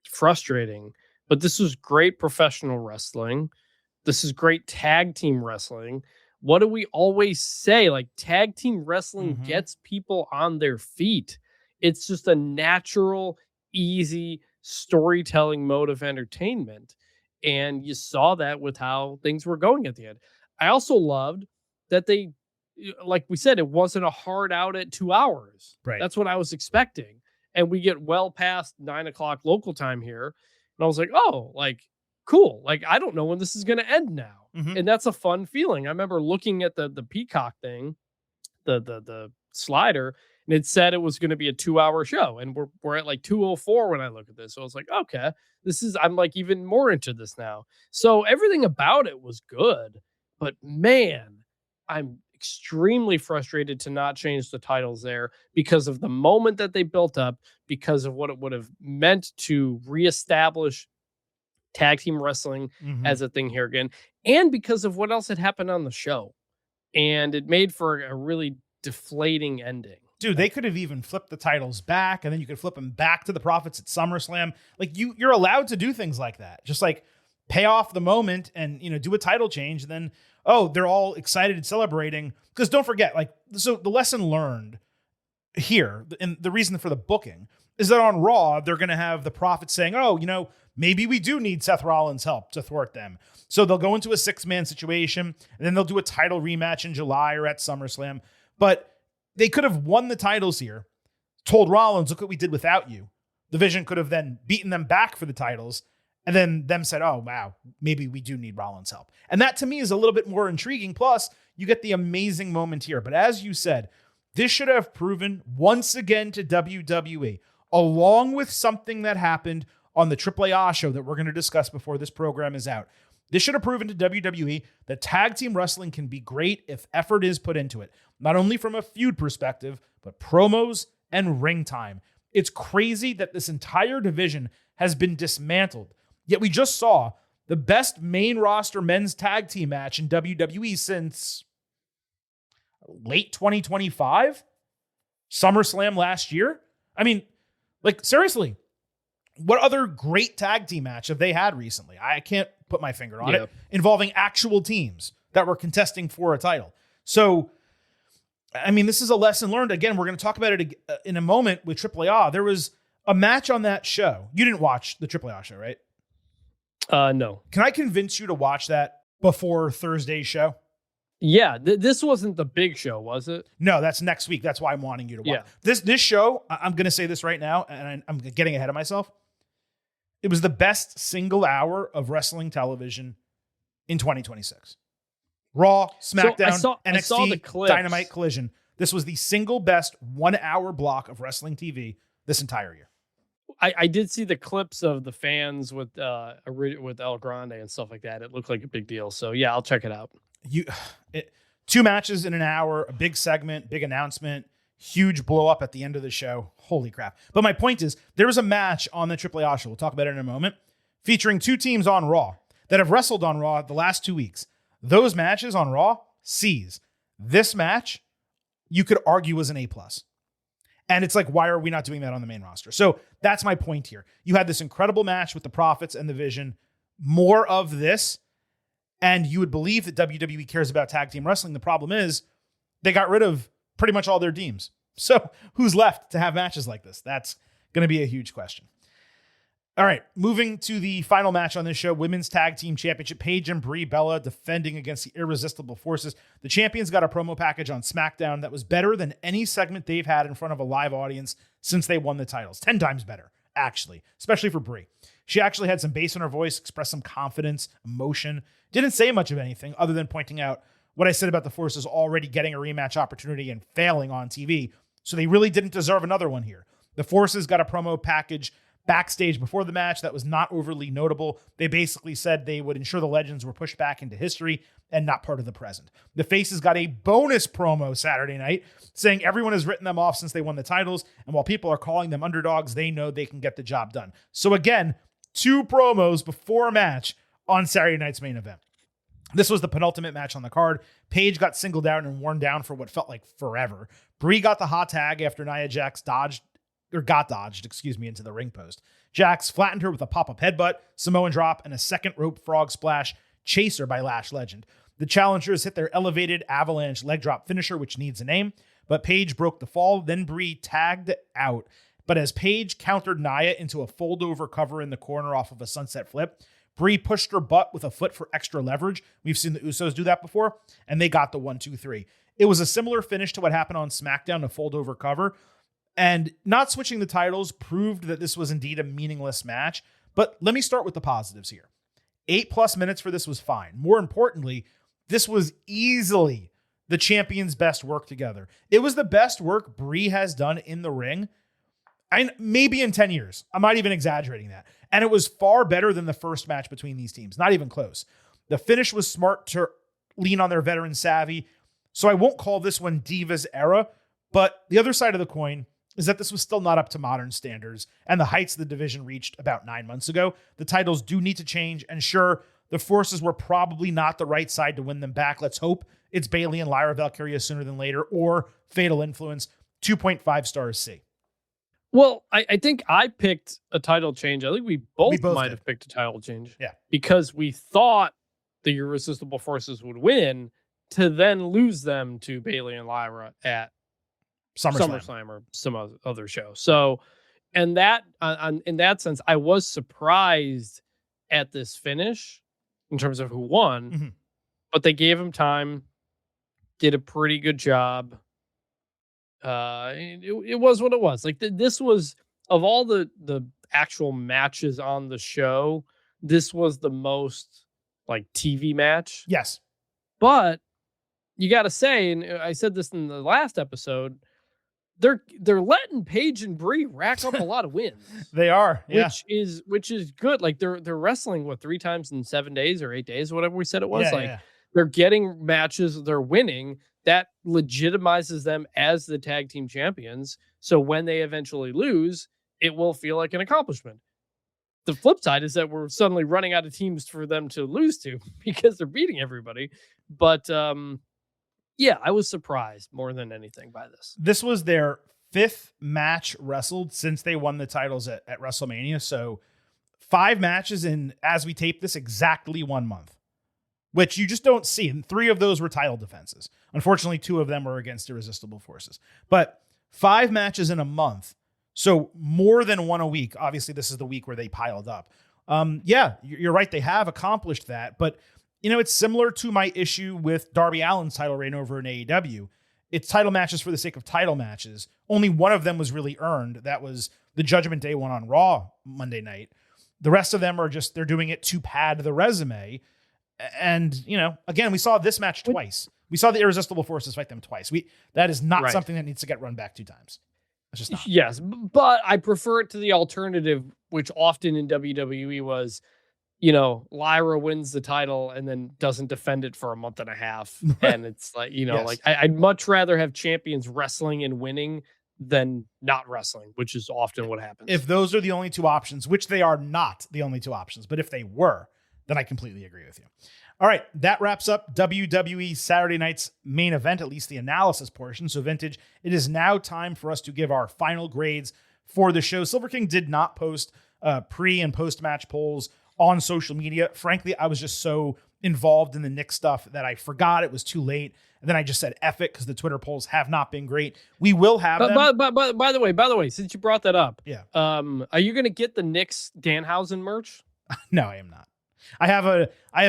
frustrating. But this was great professional wrestling. This is great tag team wrestling. What do we always say? Like, tag team wrestling gets people on their feet. It's just a natural, easy storytelling mode of entertainment. And you saw that with how things were going at the end. I also loved that they, like we said, it wasn't a hard out at 2 hours. Right. That's what I was expecting. And we get well past 9 o'clock local time here. And I was like, oh, like, cool. Like, I don't know when this is going to end now. And that's a fun feeling. I remember looking at the Peacock thing, the slider, and it said it was going to be a 2-hour show. And we're at like 2:04 when I look at this. So I was like, okay, I'm like even more into this now. So everything about it was good, but man, I'm extremely frustrated to not change the titles there because of the moment that they built up, because of what it would have meant to reestablish tag team wrestling as a thing here again, and because of what else had happened on the show. And it made for a really deflating ending. Dude, they could have even flipped the titles back, and then you could flip them back to the Profits at SummerSlam. Like, you're allowed to do things like that. Just like pay off the moment and, do a title change. And then, they're all excited and celebrating. Because don't forget, like, so the lesson learned here, and the reason for the booking, is that on Raw, they're going to have the Profits saying, maybe we do need Seth Rollins' help to thwart them. So they'll go into a 6-man situation, and then they'll do a title rematch in July or at SummerSlam. But they could have won the titles here, told Rollins, look what we did without you. The Vision could have then beaten them back for the titles, and then them said, oh, wow, maybe we do need Rollins' help. And that to me is a little bit more intriguing. Plus, you get the amazing moment here. But as you said, this should have proven once again to WWE, along with something that happened on the AAA show that we're going to discuss before this program is out. This should have proven to WWE that tag team wrestling can be great if effort is put into it, not only from a feud perspective, but promos and ring time. It's crazy that this entire division has been dismantled. Yet we just saw the best main roster men's tag team match in WWE since late 2025, SummerSlam last year. I mean, like, seriously, what other great tag team match have they had recently? I can't put my finger on it, involving actual teams that were contesting for a title. So, I mean, this is a lesson learned. Again, we're going to talk about it in a moment with AAA. There was a match on that show. You didn't watch the AAA show, right? No. Can I convince you to watch that before Thursday's show? Yeah, this wasn't the big show, was it? No, that's next week. That's why I'm wanting you to watch. Yeah. This show, I'm going to say this right now, and I'm getting ahead of myself. It was the best single hour of wrestling television in 2026. Raw, SmackDown, NXT, Dynamite, Collision. This was the single best 1 hour block of wrestling TV this entire year. I did see the clips of the fans with El Grande and stuff like that. It looked like a big deal. So yeah, I'll check it out. 2 matches in an hour, a big segment, big announcement, huge blow up at the end of the show. Holy crap. But my point is, there was a match on the AAA show, we'll talk about it in a moment, featuring 2 teams on Raw that have wrestled on Raw the last 2 weeks. Those matches on Raw, C's. This match, you could argue was an A+. And it's like, why are we not doing that on the main roster? So that's my point here. You had this incredible match with the Profits and the Vision. More of this, and you would believe that WWE cares about tag team wrestling. The problem is they got rid of pretty much all their teams. So who's left to have matches like this? That's going to be a huge question. All right, moving to the final match on this show, Women's Tag Team Championship, Paige and Brie Bella defending against the Irresistible Forces. The champions got a promo package on SmackDown that was better than any segment they've had in front of a live audience since they won the titles. 10 times better, actually, especially for Brie. She actually had some bass in her voice, expressed some confidence, emotion. Didn't say much of anything other than pointing out what I said about the Forces already getting a rematch opportunity and failing on TV. So they really didn't deserve another one here. The Forces got a promo package backstage before the match that was not overly notable. They basically said they would ensure the legends were pushed back into history and not part of the present. The Faces got a bonus promo Saturday night saying everyone has written them off since they won the titles, and while people are calling them underdogs, they know they can get the job done. So again, 2 promos before a match on Saturday night's main event. This was the penultimate match on the card. Paige got singled out and worn down for what felt like forever. Brie got the hot tag after Nia Jax got dodged into the ring post. Jax flattened her with a pop-up headbutt, Samoan drop, and a second rope frog splash chaser by Lash Legend. The challengers hit their elevated avalanche leg drop finisher, which needs a name, but Paige broke the fall. Then Brie tagged out. But as Paige countered Nia into a fold-over cover in the corner off of a sunset flip, Brie pushed her butt with a foot for extra leverage. We've seen the Usos do that before, and they got the 1-2-3. It was a similar finish to what happened on SmackDown, a fold-over cover. And not switching the titles proved that this was indeed a meaningless match. But let me start with the positives here. 8+ minutes for this was fine. More importantly, this was easily the champions' best work together. It was the best work Brie has done in the ring, maybe in 10 years. I'm not even exaggerating that. And it was far better than the first match between these teams. Not even close. The finish was smart to lean on their veteran savvy. So I won't call this one Divas era. But the other side of the coin is that this was still not up to modern standards and the heights the division reached about 9 months ago. The titles do need to change, and sure, the Forces were probably not the right side to win them back. Let's hope it's Bayley and Lyra Valkyria sooner than later, or Fatal Influence. 2.5 stars C. Well, I think I picked a title change. I think we both might have picked a title change. Yeah. Because we thought the Irresistible Forces would win to then lose them to Bayley and Lyra at SummerSlam or some other show. So, and that in that sense, I was surprised at this finish in terms of who won, but they gave him time, did a pretty good job. It was what it was. Like this was, of all the actual matches on the show, this was the most like TV match. Yes, but you got to say, and I said this in the last episode, they're letting Paige and Brie rack up a lot of wins. They are, yeah. Which is good. Like they're wrestling 3 times in 7 days or 8 days, whatever we said it was. They're getting matches, they're winning. That legitimizes them as the tag team champions. So when they eventually lose, it will feel like an accomplishment. The flip side is that we're suddenly running out of teams for them to lose to because they're beating everybody. But yeah, I was surprised more than anything by this. This was their 5th match wrestled since they won the titles at WrestleMania. So 5 matches in, as we tape this, exactly 1 month, which you just don't see. And 3 of those were title defenses. Unfortunately, 2 of them were against Irresistible Forces. But 5 matches in a month, so more than 1 a week. Obviously, this is the week where they piled up. Yeah, you're right. They have accomplished that. But, you know, it's similar to my issue with Darby Allin's title reign over in AEW. It's title matches for the sake of title matches. Only one of them was really earned. That was the Judgment Day one on Raw Monday night. The rest of them are just, they're doing it to pad the resume. And, you know, again, we saw this match twice. We saw the Irresistible Forces fight them twice. That is not something that needs to get run back 2 times. It's just not. Yes, but I prefer it to the alternative, which often in WWE was, you know, Lyra wins the title and then doesn't defend it for a month and a half. And it's like, you know, Yes. like I'd much rather have champions wrestling and winning than not wrestling, which is often what happens. If those are the only 2 options, which they are not the only 2 options, but if they were, then I completely agree with you. All right, that wraps up WWE Saturday night's main event, at least the analysis portion. So, Vintage, it is now time for us to give our final grades for the show. Silver King did not post pre- and post-match polls on social media. Frankly, I was just so involved in the Knicks stuff that I forgot. It was too late. And then I just said F it because the Twitter polls have not been great. We will have them. But by the way, since you brought that up, yeah. Are you going to get the Knicks Danhausen merch? No, I am not. I have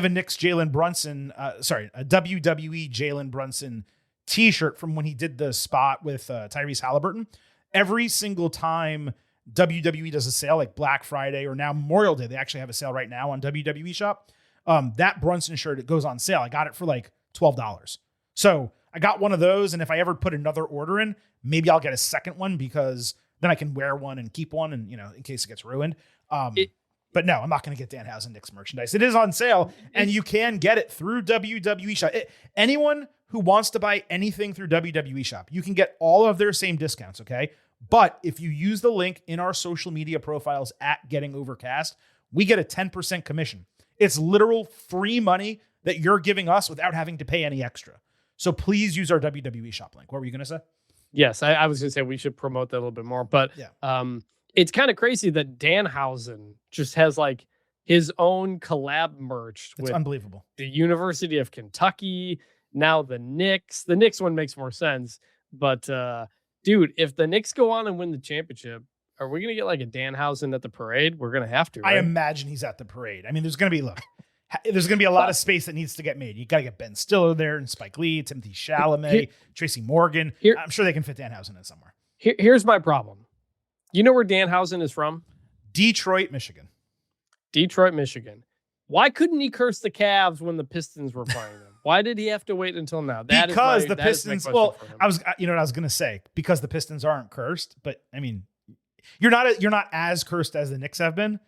a Knicks Jalen Brunson, a WWE Jalen Brunson t-shirt from when he did the spot with Tyrese Halliburton. Every single time WWE does a sale like Black Friday or now Memorial Day, they actually have a sale right now on WWE Shop. That Brunson shirt, it goes on sale. I got it for like $12. So I got one of those. And if I ever put another order in, maybe I'll get a second one because then I can wear one and keep one and, in case it gets ruined. But no, I'm not going to get Danhausen Knicks merchandise. It is on sale, and you can get it through WWE Shop. Anyone who wants to buy anything through WWE Shop, you can get all of their same discounts, okay? But if you use the link in our social media profiles at Getting Overcast, we get a 10% commission. It's literal free money that you're giving us without having to pay any extra. So please use our WWE Shop link. What were you going to say? Yes, I was going to say we should promote that a little bit more, but it's kind of crazy that Danhausen just has like his own collab merch. It's unbelievable. The University of Kentucky, now the Knicks. The Knicks one makes more sense, but dude, if the Knicks go on and win the championship, are we going to get like a Danhausen at the parade? We're going to have to, right? I imagine he's at the parade. I mean, there's going to be a lot of space that needs to get made. You got to get Ben Stiller there and Spike Lee, Timothy Chalamet, Tracy Morgan. I'm sure they can fit Danhausen in somewhere. Here's my problem. You know where Danhausen is from? Detroit, Michigan. Detroit, Michigan. Why couldn't he curse the Cavs when the Pistons were playing them? Why did he have to wait until now? Because the Pistons. Well, I was, what I was going to say, because the Pistons aren't cursed. But I mean, you're not as cursed as the Knicks have been,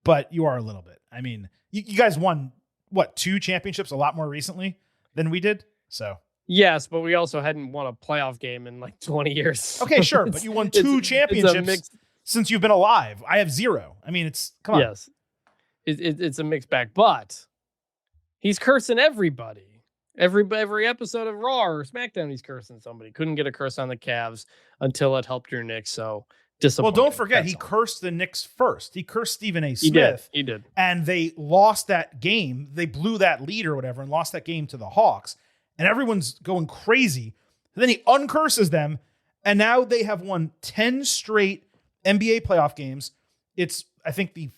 but you are a little bit. I mean, you guys won 2 championships a lot more recently than we did. So. Yes, but we also hadn't won a playoff game in like 20 years. Okay, sure, but you won 2 championships since you've been alive. I have 0. I mean, come on. Yes, it's a mixed bag, but he's cursing everybody. Every episode of Raw or SmackDown, he's cursing somebody. Couldn't get a curse on the Cavs until it helped your Knicks, so disappointing. Well, don't forget, he cursed the Knicks first. He cursed Stephen A. Smith. He did. And they lost that game. They blew that lead or whatever and lost that game to the Hawks. And everyone's going crazy. And then he uncurses them. And now they have won 10 straight NBA playoff games. It's, I think, the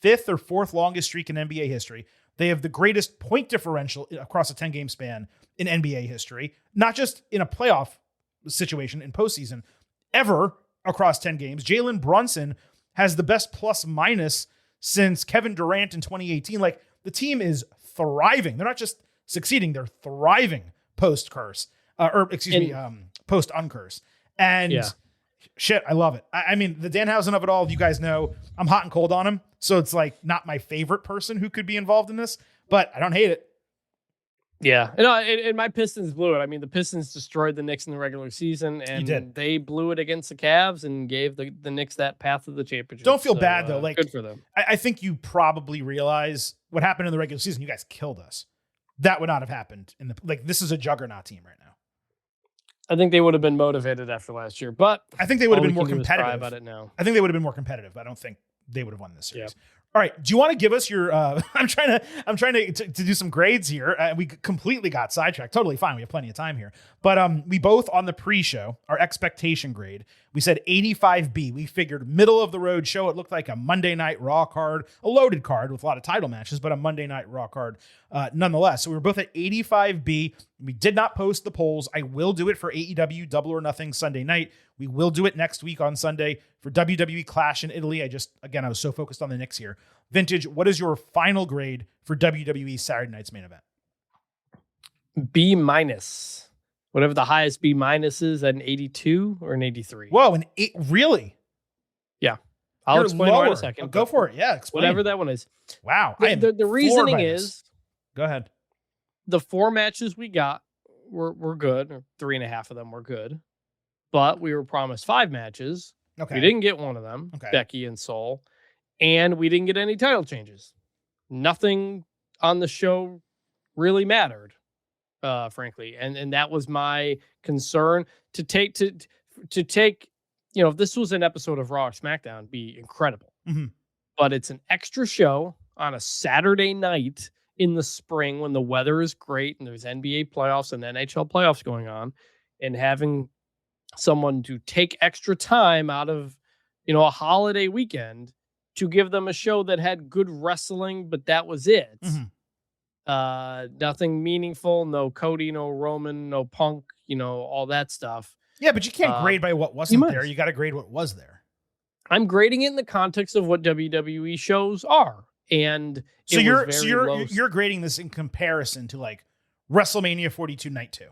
5th or 4th longest streak in NBA history. They have the greatest point differential across a 10-game span in NBA history. Not just in a playoff situation in postseason, ever across 10 games. Jalen Brunson has the best plus minus since Kevin Durant in 2018. Like, the team is thriving. They're not just succeeding, they're thriving post curse, post uncurse. And shit, I love it. I mean, the Danhausen of it all, you guys know I'm hot and cold on him. So it's like not my favorite person who could be involved in this, but I don't hate it. Yeah. And my Pistons blew it. I mean, the Pistons destroyed the Knicks in the regular season, and they blew it against the Cavs and gave the Knicks that path to the championship. Don't feel bad, though. Like, good for them. I think you probably realize what happened in the regular season. You guys killed us. That would not have happened this is a juggernaut team right now. I think they would have been motivated after last year, but I think they would have been more competitive. About it now. I think they would have been more competitive, but I don't think they would have won this series. Yeah. All right. Do you want to give us your, I'm trying to do some grades here. We completely got sidetracked. Totally fine. We have plenty of time here, but we both on the pre-show, our expectation grade, we said 85B. We figured middle of the road show. It looked like a Monday Night Raw card, a loaded card with a lot of title matches, but a Monday Night Raw card nonetheless. So we were both at 85B. We did not post the polls. I will do it for AEW Double or Nothing Sunday night. We will do it next week on Sunday for WWE Clash in Italy. I was so focused on the Knicks here. Vintage, what is your final grade for WWE Saturday night's main event? B-. Whatever the highest B- is, an 82 or an 83. Whoa, an 8? Really? Yeah. I'll explain why in a second. Go for it. Yeah, explain. Whatever that one is. Wow. The reasoning is... Go ahead. The 4 matches we got were good. Or 3.5 of them were good. But we were promised 5 matches. Okay. We didn't get one of them, Becky and Sol. And we didn't get any title changes. Nothing on the show really mattered, frankly. And that was my concern. To take, if this was an episode of Raw or SmackDown, it'd be incredible. Mm-hmm. But it's an extra show on a Saturday night in the spring when the weather is great and there's NBA playoffs and NHL playoffs going on, and having someone to take extra time out of, a holiday weekend to give them a show that had good wrestling, but that was it. Nothing meaningful, no Cody, no Roman, no Punk, all that stuff. Yeah, but you can't grade by what wasn't there. You got to grade what was there. I'm grading it in the context of what WWE shows are. And so you're grading this in comparison to like WrestleMania 42 Night 2.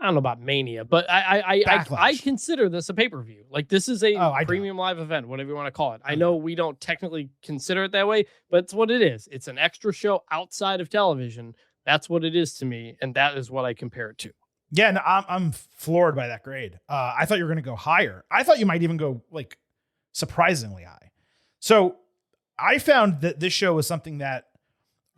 I don't know about Mania, but I consider this a pay-per-view. Like, this is a premium live event, whatever you want to call it. I know we don't technically consider it that way, but it's what it is. It's an extra show outside of television. That's what it is to me, and that is what I compare it to. Yeah, no, I'm floored by that grade. I thought you were going to go higher. I thought you might even go like surprisingly high. So I found that this show was something that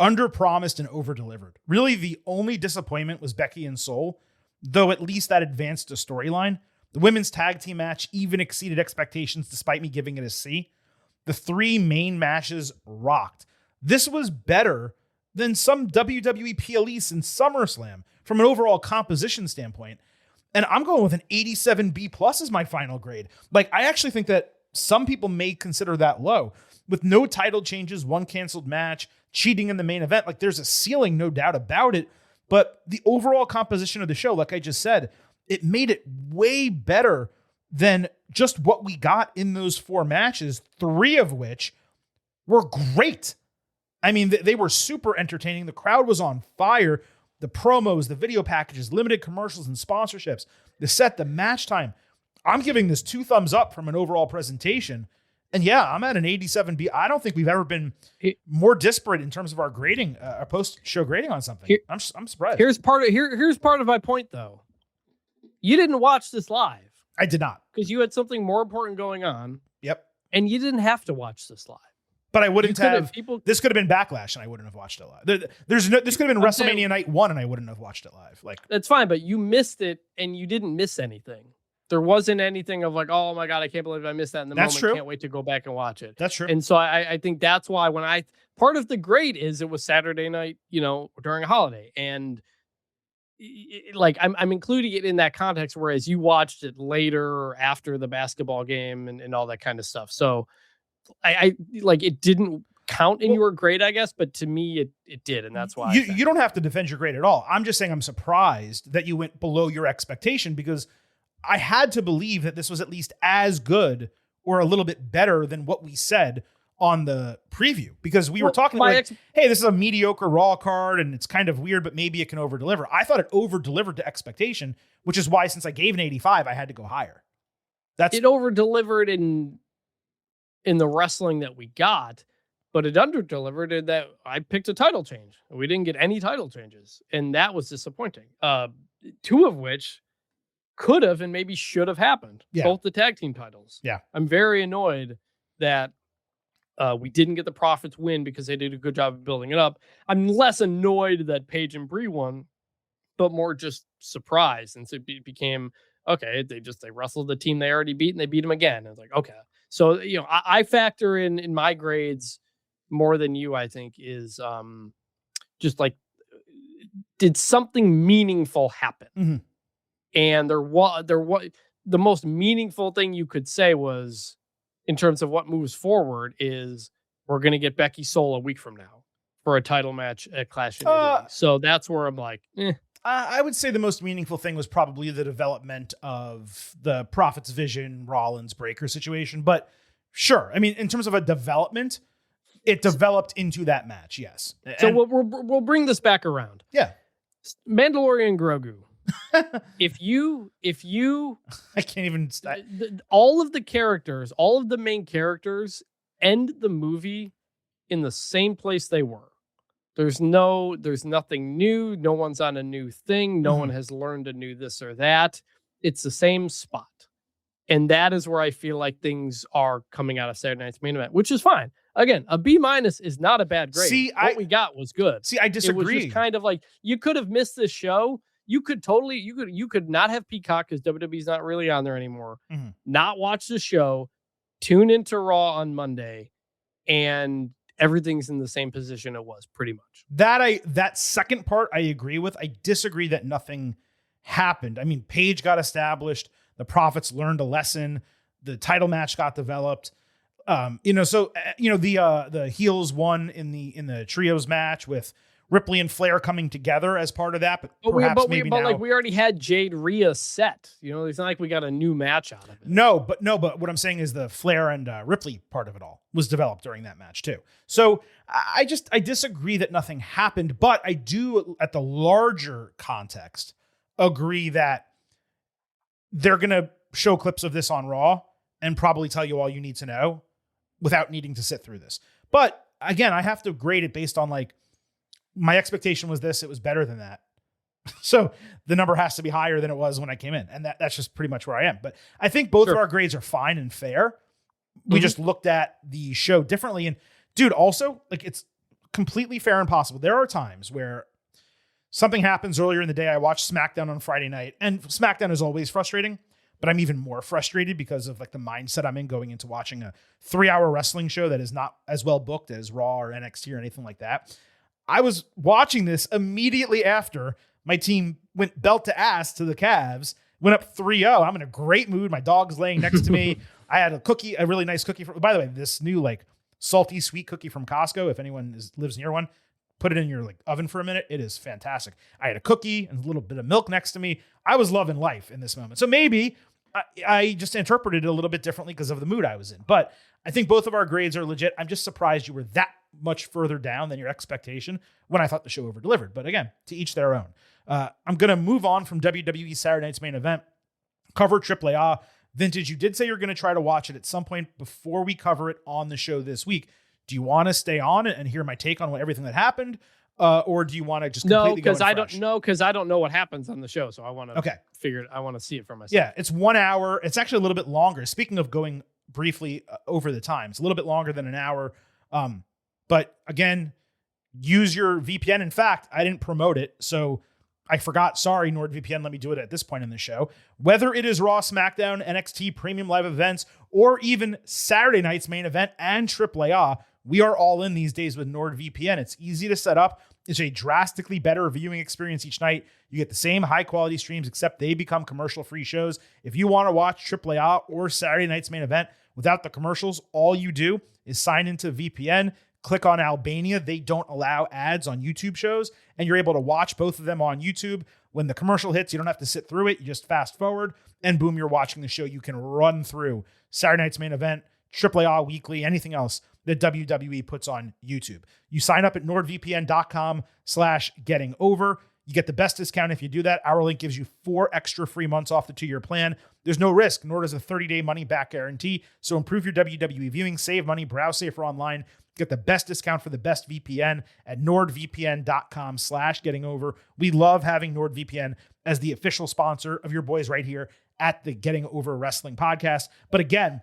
under-promised and over-delivered. Really, the only disappointment was Becky and Sol, though at least that advanced a storyline. The women's tag team match even exceeded expectations despite me giving it a C. The 3 main matches rocked. This was better than some WWE PLEs in SummerSlam from an overall composition standpoint. And I'm going with an 87B+ as my final grade. Like, I actually think that some people may consider that low. With no title changes, 1 canceled match, cheating in the main event, like there's a ceiling, no doubt about it. But the overall composition of the show, like I just said, it made it way better than just what we got in those 4 matches, 3 of which were great. I mean, they were super entertaining. The crowd was on fire. The promos, the video packages, limited commercials and sponsorships, the set, the match time. I'm giving this 2 thumbs up from an overall presentation. And yeah, I'm at an 87B. I don't think we've ever been more disparate in terms of our grading, our post-show grading on something. I'm surprised. Here's part of my point, though. You didn't watch this live. I did not, because you had something more important going on. Yep. And you didn't have to watch this live. But I wouldn't have. This could have been Backlash, and I wouldn't have watched it live. This could have been WrestleMania Night 1, and I wouldn't have watched it live. Like, that's fine, but you missed it, and you didn't miss anything. There wasn't anything of like, oh my God, I can't believe I missed that in the moment. True. Can't wait to go back and watch it. That's true. And so I think that's why part of the grade is it was Saturday night, during a holiday. And like, I'm including it in that context, whereas you watched it later or after the basketball game and all that kind of stuff. So I like, it didn't count in your grade, I guess, but to me it did. And that's why you don't have to defend your grade at all. I'm just saying I'm surprised that you went below your expectation, because I had to believe that this was at least as good or a little bit better than what we said on the preview, because we were talking like, hey, this is a mediocre Raw card and it's kind of weird, but maybe it can over deliver. I thought it over delivered to expectation, which is why, since I gave an 85, I had to go higher. It over delivered in the wrestling that we got, but it under delivered in that I picked a title change. We didn't get any title changes, and that was disappointing. 2 of which could have and maybe should have happened. Yeah. Both the tag team titles. Yeah. I'm very annoyed that we didn't get the Profits win, because they did a good job of building it up. I'm less annoyed that Paige and Brie won, but more just surprised. And so it became, okay, they wrestled the team they already beat and they beat them again. And it's like, okay. So, I factor in my grades more than you, I think, is just like, did something meaningful happen? Mm-hmm. And there was the most meaningful thing you could say was, in terms of what moves forward, is we're going to get Becky Sol a week from now for a title match at Clash in Italy. So that's where I'm like, I would say the most meaningful thing was probably the development of the Prophet's Vision, Rollins, Breaker situation. But sure, I mean, in terms of a development, it developed into that match, yes. So we'll bring this back around. Yeah. Mandalorian Grogu. if you I can't even all of the main characters end the movie in the same place they were. There's nothing new. No one's on a new thing. No one has learned a new this or that. It's the same spot. And that is where I feel like things are coming out of Saturday Night's Main Event, which is fine. Again, a B- is not a bad grade. What we got was good. I disagree. It was just kind of like, you could have missed this show. You could not have Peacock, because WWE's not really on there anymore. Not watch the show, tune into Raw on Monday, and everything's in the same position it was pretty much. That second part I agree with. I disagree that nothing happened. I mean, Paige got established. The Profits learned a lesson. The title match got developed. The heels won in the trios match with Ripley and Flair coming together as part of that, but we already had Jade Rhea set. It's not like we got a new match out of it. No, but what I'm saying is the Flair and Ripley part of it all was developed during that match too. So I disagree that nothing happened, but I do, at the larger context, agree that they're going to show clips of this on Raw and probably tell you all you need to know without needing to sit through this. But again, I have to grade it based on my expectation was this, it was better than that. So the number has to be higher than it was when I came in. And that's just pretty much where I am. But I think both of our grades are fine and fair. We just looked at the show differently. And dude, also, it's completely fair and possible. There are times where something happens earlier in the day. I watch SmackDown on Friday night, and SmackDown is always frustrating, but I'm even more frustrated because of the mindset I'm in going into watching a 3-hour wrestling show that is not as well booked as Raw or NXT or anything like that. I was watching this immediately after my team went belt to ass to the Cavs, went up 3-0. I'm in a great mood. My dog's laying next to me. I had a really nice cookie. By the way, this new salty sweet cookie from Costco, if anyone lives near one, put it in your oven for a minute. It is fantastic. I had a cookie and a little bit of milk next to me. I was loving life in this moment. So maybe I just interpreted it a little bit differently because of the mood I was in. But I think both of our grades are legit. I'm just surprised you were that much further down than your expectation when I thought the show over-delivered. But again, to each their own. I'm going to move on from WWE Saturday Night's Main Event, cover AAA. Vintage, you did say you're going to try to watch it at some point before we cover it on the show this week. Do you want to stay on and hear my take on everything that happened? Or do you want to just completely because I don't know what happens on the show. So I want to figure it. I want to see it for myself. Yeah, it's 1 hour. It's actually a little bit longer. Speaking of going briefly over the time, it's a little bit longer than an hour. But again, use your VPN. In fact, I didn't promote it, so I forgot. Sorry, NordVPN. Let me do it at this point in the show. Whether it is Raw, SmackDown, NXT, Premium Live Events, or even Saturday night's Main Event and AAA, we are all in these days with NordVPN. It's easy to set up. It's a drastically better viewing experience each night. You get the same high-quality streams, except they become commercial-free shows. If you want to watch AAA or Saturday night's Main Event without the commercials, all you do is sign into VPN, click on Albania. They don't allow ads on YouTube shows, and you're able to watch both of them on YouTube. When the commercial hits, you don't have to sit through it. You just fast forward, and boom, you're watching the show. You can run through Saturday night's Main Event, AAA Weekly, anything else that WWE puts on YouTube. You sign up at nordvpn.com/gettingover. You get the best discount if you do that. Our link gives you 4 extra free months off the 2-year plan. There's no risk, nor does a 30-day money-back guarantee. So improve your WWE viewing, save money, browse safer online. Get the best discount for the best VPN at nordvpn.com/gettingover. We love having NordVPN as the official sponsor of your boys right here at the Getting Over Wrestling podcast. But again,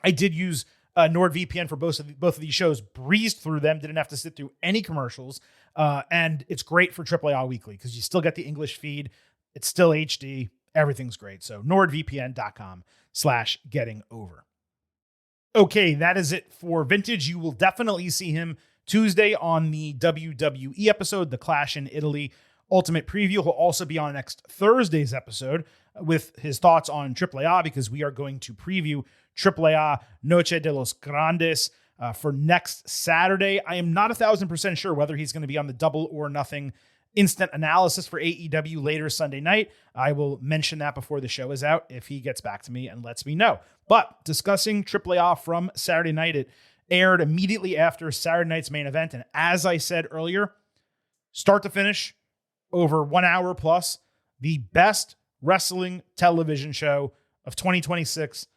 I did use NordVPN for both of these shows, breezed through them, didn't have to sit through any commercials. And it's great for AAA Weekly because you still get the English feed. It's still HD. Everything's great. So nordvpn.com/gettingover. Okay, that is it for Vintage. You will definitely see him Tuesday on the WWE episode, The Clash in Italy Ultimate Preview. He'll also be on next Thursday's episode with his thoughts on AAA because we are going to preview AAA Noche de los Grandes for next Saturday. I am not 1,000% sure whether he's going to be on the Double or Nothing instant analysis for AEW later Sunday night. I will mention that before the show is out if he gets back to me and lets me know. But discussing AAA from Saturday night, it aired immediately after Saturday night's Main Event. And as I said earlier, start to finish, over 1 hour plus, the best wrestling television show of 2026.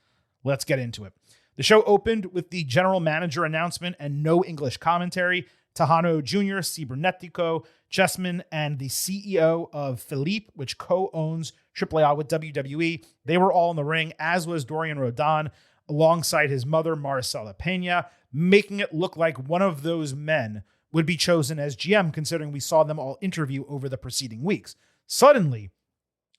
Let's get into it. The show opened with the general manager announcement and no English commentary. Tejano Jr., Cibernetico, Chessman, and the CEO of Philippe, which co-owns AAA with WWE. They were all in the ring, as was Dorian Rodon, alongside his mother, Maricela Pena, making it look like one of those men would be chosen as GM, considering we saw them all interview over the preceding weeks. Suddenly,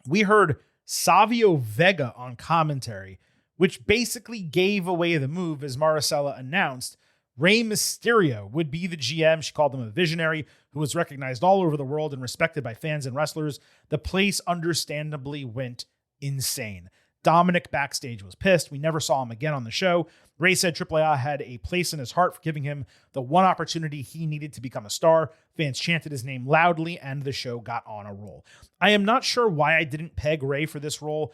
we heard Savio Vega on commentary, which basically gave away the move as Maricela announced, Rey Mysterio would be the GM. She called him a visionary who was recognized all over the world and respected by fans and wrestlers. The place understandably went insane. Dominic backstage was pissed. We never saw him again on the show. Rey said AAA had a place in his heart for giving him the one opportunity he needed to become a star. Fans chanted his name loudly, and the show got on a roll. I am not sure why I didn't peg Rey for this role.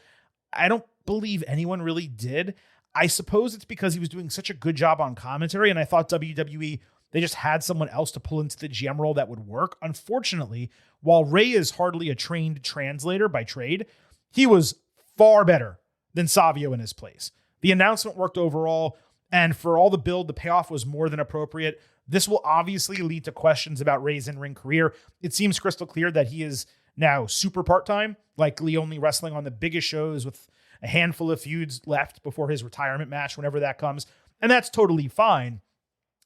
I don't believe anyone really did. I suppose it's because he was doing such a good job on commentary, and I thought WWE, they just had someone else to pull into the GM role that would work. Unfortunately, while Rey is hardly a trained translator by trade, he was far better than Savio in his place. The announcement worked overall, and for all the build, the payoff was more than appropriate. This will obviously lead to questions about Rey's in-ring career. It seems crystal clear that he is now super part-time, likely only wrestling on the biggest shows with a handful of feuds left before his retirement match, whenever that comes. And that's totally fine.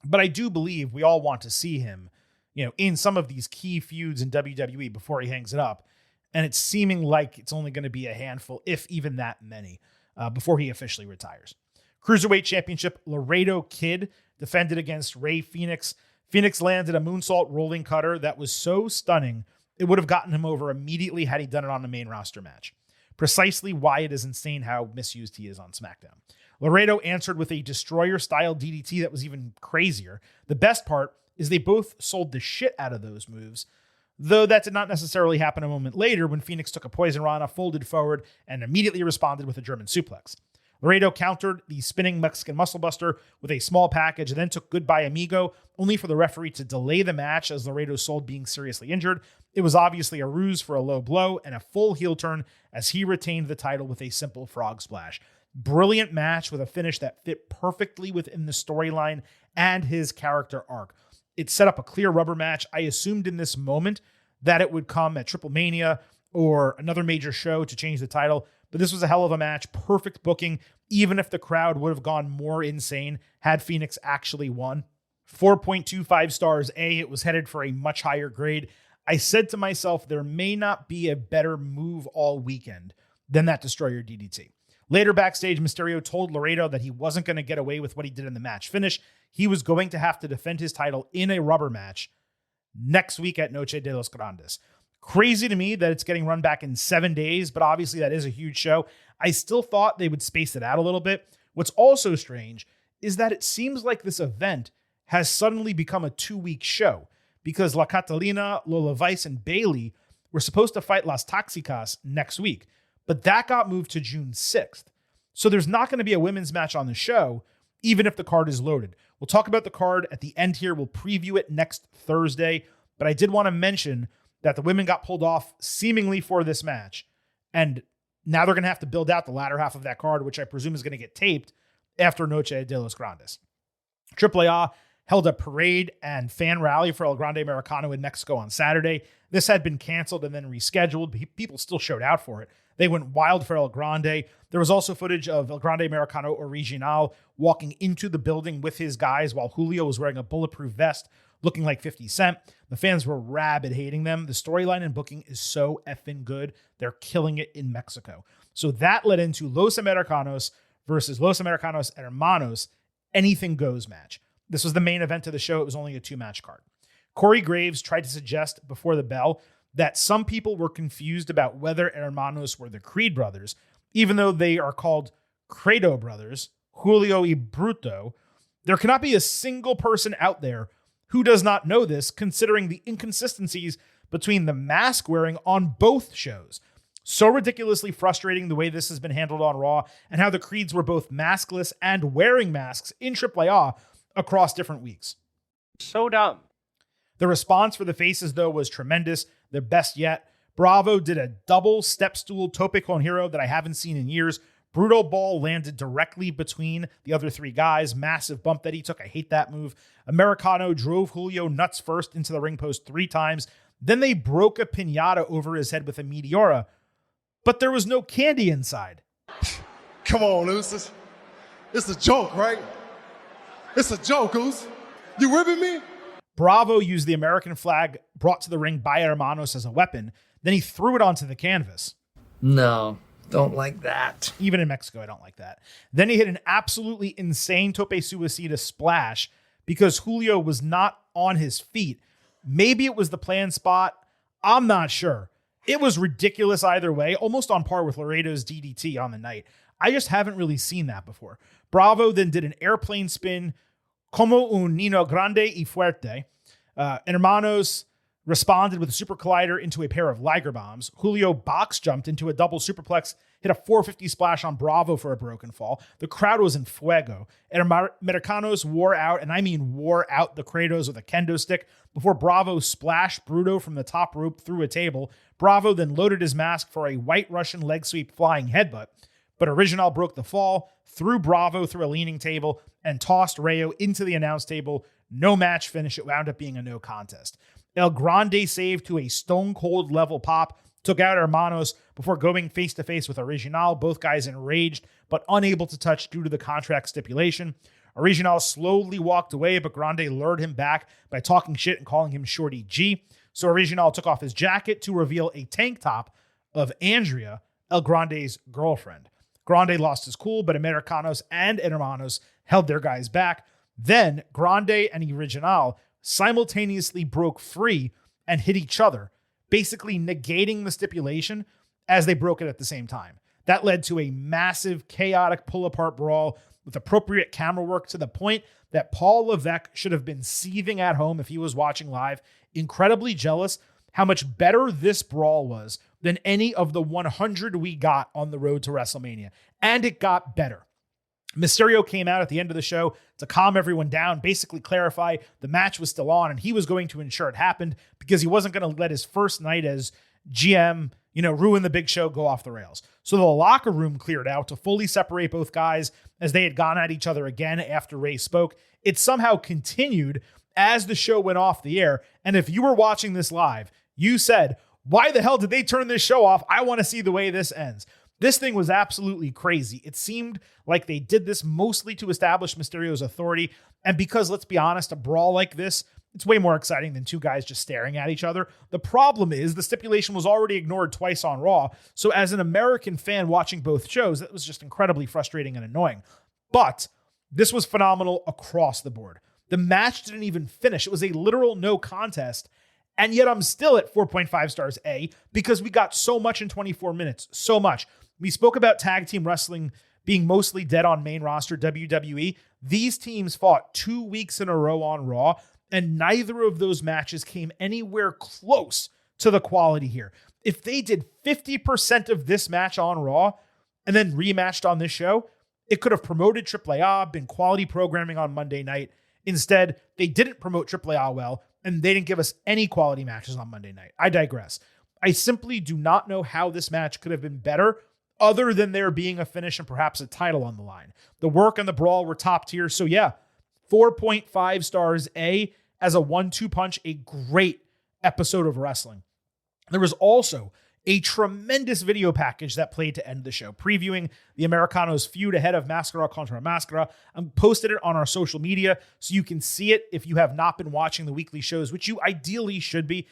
But I do believe we all want to see him, in some of these key feuds in WWE before he hangs it up. And it's seeming like it's only going to be a handful, if even that many, before he officially retires. Cruiserweight Championship, Laredo Kid defended against Rey Fenix. Phoenix landed a moonsault rolling cutter that was so stunning, it would have gotten him over immediately had he done it on a main roster match. Precisely why it is insane how misused he is on SmackDown. Laredo answered with a destroyer-style DDT that was even crazier. The best part is they both sold the shit out of those moves, though that did not necessarily happen a moment later when Phoenix took a Poison Rana, folded forward, and immediately responded with a German suplex. Laredo countered the spinning Mexican Muscle Buster with a small package and then took Goodbye Amigo, only for the referee to delay the match as Laredo sold being seriously injured. It was obviously a ruse for a low blow and a full heel turn as he retained the title with a simple frog splash. Brilliant match with a finish that fit perfectly within the storyline and his character arc. It set up a clear rubber match. I assumed in this moment that it would come at Triple Mania or another major show to change the title, but this was a hell of a match. Perfect booking, even if the crowd would have gone more insane had Phoenix actually won. 4.25 stars A. It was headed for a much higher grade. I said to myself, there may not be a better move all weekend than that Destroyer DDT. Later backstage, Mysterio told Laredo that he wasn't going to get away with what he did in the match finish. He was going to have to defend his title in a rubber match next week at Noche de los Grandes. Crazy to me that it's getting run back in 7 days, but obviously that is a huge show. I still thought they would space it out a little bit. What's also strange is that it seems like this event has suddenly become a 2-week show because La Catalina, Lola Vice, and Bailey were supposed to fight Las Toxicas next week, but that got moved to June 6th. So there's not going to be a women's match on the show, even if the card is loaded. We'll talk about the card at the end here. We'll preview it next Thursday, but I did want to mention that the women got pulled off seemingly for this match. And now they're going to have to build out the latter half of that card, which I presume is going to get taped after Noche de los Grandes. AAA held a parade and fan rally for El Grande Americano in Mexico on Saturday. This had been canceled and then rescheduled, but people still showed out for it. They went wild for El Grande. There was also footage of El Grande Americano Original walking into the building with his guys while Julio was wearing a bulletproof vest looking like 50 Cent. The fans were rabid hating them. The storyline and booking is so effing good. They're killing it in Mexico. So that led into Los Americanos versus Los Americanos Hermanos, anything goes match. This was the main event of the show. It was only a 2-match card. Corey Graves tried to suggest before the bell that some people were confused about whether Hermanos were the Creed brothers, even though they are called Credo brothers, Julio y Bruto. There cannot be a single person out there who does not know this, considering the inconsistencies between the mask wearing on both shows. So ridiculously frustrating the way this has been handled on Raw, and how the Creeds were both maskless and wearing masks in AAA across different weeks. So dumb. The response for the faces, though, was tremendous. Their best yet. Bravo did a double step stool tope con hero that I haven't seen in years. Brutal ball landed directly between the other 3 guys. Massive bump that he took. I hate that move. Americano drove Julio nuts first into the ring post 3 times. Then they broke a piñata over his head with a Meteora. But there was no candy inside. Come on, Oos. It's a joke, right? It's a joke, Oos. You ribbing me? Bravo used the American flag brought to the ring by Hermanos as a weapon. Then he threw it onto the canvas. No, don't like that. Even in Mexico, I don't like that. Then he hit an absolutely insane tope suicida splash because Julio was not on his feet. Maybe it was the planned spot. I'm not sure. It was ridiculous either way, almost on par with Laredo's DDT on the night. I just haven't really seen that before. Bravo then did an airplane spin, como un niño grande y fuerte. Hermanos responded with a super collider into a pair of Liger bombs. Julio box jumped into a double superplex, hit a 450 splash on Bravo for a broken fall. The crowd was in fuego. Americanos wore out, and I mean wore out, the Kratos with a kendo stick before Bravo splashed Bruto from the top rope through a table. Bravo then loaded his mask for a white Russian leg sweep flying headbutt, but Original broke the fall, threw Bravo through a leaning table, and tossed Rayo into the announce table. No match finish. It wound up being a no contest. El Grande saved to a stone cold level pop, took out Hermanos before going face to face with Original, both guys enraged but unable to touch due to the contract stipulation. Original slowly walked away, but Grande lured him back by talking shit and calling him Shorty G. So Original took off his jacket to reveal a tank top of Andrea, El Grande's girlfriend. Grande lost his cool, but Americanos and Hermanos held their guys back. Then Grande and Original simultaneously broke free and hit each other, basically negating the stipulation as they broke it at the same time. That led to a massive, chaotic pull-apart brawl with appropriate camera work to the point that Paul Levesque should have been seething at home if he was watching live, incredibly jealous how much better this brawl was than any of the 100 we got on the road to WrestleMania. And it got better. Mysterio came out at the end of the show to calm everyone down, basically clarify the match was still on, and he was going to ensure it happened because he wasn't going to let his first night as GM, ruin the big show, go off the rails. So the locker room cleared out to fully separate both guys as they had gone at each other again after Ray spoke. It somehow continued as the show went off the air. And if you were watching this live, you said, why the hell did they turn this show off? I want to see the way this ends. This thing was absolutely crazy. It seemed like they did this mostly to establish Mysterio's authority. And because, let's be honest, a brawl like this, it's way more exciting than two guys just staring at each other. The problem is the stipulation was already ignored twice on Raw. So as an American fan watching both shows, that was just incredibly frustrating and annoying. But this was phenomenal across the board. The match didn't even finish. It was a literal no contest. And yet I'm still at 4.5 stars A because we got so much in 24 minutes. So much. We spoke about tag team wrestling being mostly dead on main roster WWE. These teams fought 2 weeks in a row on Raw, and neither of those matches came anywhere close to the quality here. If they did 50% of this match on Raw and then rematched on this show, it could have promoted AAA, been quality programming on Monday night. Instead, they didn't promote AAA well, and they didn't give us any quality matches on Monday night. I digress. I simply do not know how this match could have been better other than there being a finish and perhaps a title on the line. The work and the brawl were top tier. So yeah, 4.5 stars A as a 1-2 punch, a great episode of wrestling. There was also a tremendous video package that played to end the show, previewing the Americanos feud ahead of Mascara contra Mascara. I posted it on our social media so you can see it if you have not been watching the weekly shows, which you ideally should be.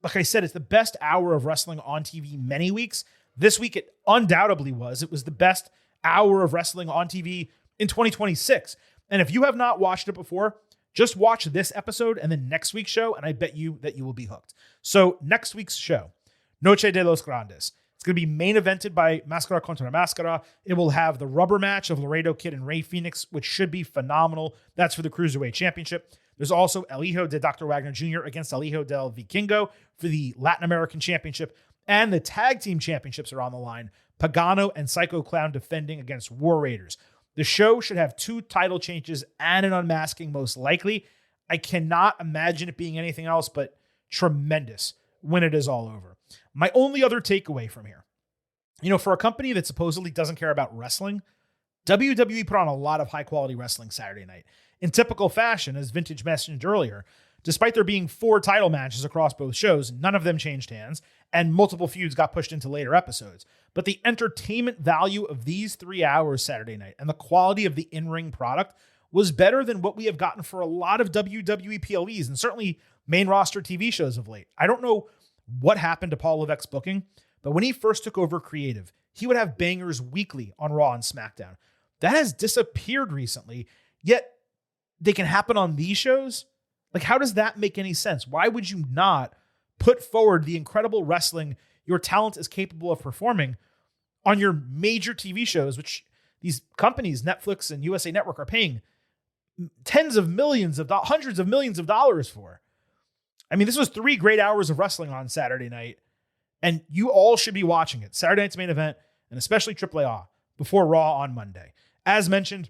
Like I said, it's the best hour of wrestling on TV many weeks. This week, it undoubtedly was. It was the best hour of wrestling on TV in 2026. And if you have not watched it before, just watch this episode and then next week's show, and I bet you that you will be hooked. So next week's show, Noche de los Grandes. It's going to be main evented by Mascara contra Mascara. It will have the rubber match of Laredo Kid and Rey Fenix, which should be phenomenal. That's for the Cruiserweight Championship. There's also El Hijo de Dr. Wagner Jr. against El Hijo del Vikingo for the Latin American Championship. And the tag team championships are on the line. Pagano and Psycho Clown defending against War Raiders. The show should have 2 title changes and an unmasking most likely. I cannot imagine it being anything else but tremendous when it is all over. My only other takeaway from here, for a company that supposedly doesn't care about wrestling, WWE put on a lot of high quality wrestling Saturday night. In typical fashion, as Vintage mentioned earlier, despite there being 4 title matches across both shows, none of them changed hands, and multiple feuds got pushed into later episodes. But the entertainment value of these 3 hours Saturday night and the quality of the in-ring product was better than what we have gotten for a lot of WWE PLEs and certainly main roster TV shows of late. I don't know what happened to Paul Levesque's booking, but when he first took over creative, he would have bangers weekly on Raw and SmackDown. That has disappeared recently, yet they can happen on these shows? Like, how does that make any sense? Why would you not put forward the incredible wrestling your talent is capable of performing on your major TV shows, which these companies, Netflix and USA Network, are paying hundreds of millions of dollars for? I mean, this was 3 great hours of wrestling on Saturday night, and you all should be watching it. Saturday night's main event, and especially AAA before Raw on Monday. As mentioned,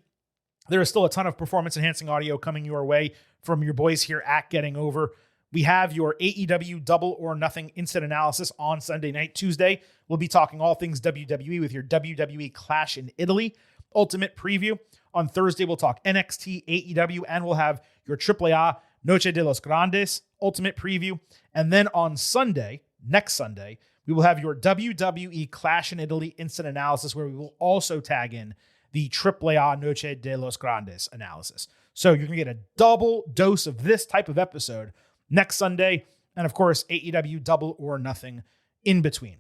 there is still a ton of performance-enhancing audio coming your way from your boys here at Getting Over. We have your AEW Double or Nothing instant analysis on Sunday night. Tuesday, we'll be talking all things WWE with your WWE Clash in Italy Ultimate Preview. On Thursday, we'll talk NXT, AEW, and we'll have your AAA Noche de los Grandes Ultimate Preview. And then on Sunday, next Sunday, we will have your WWE Clash in Italy instant analysis, where we will also tag in the AAA Noche de los Grandes analysis. So you're going to get a double dose of this type of episode next Sunday, and of course, AEW Double or Nothing in between.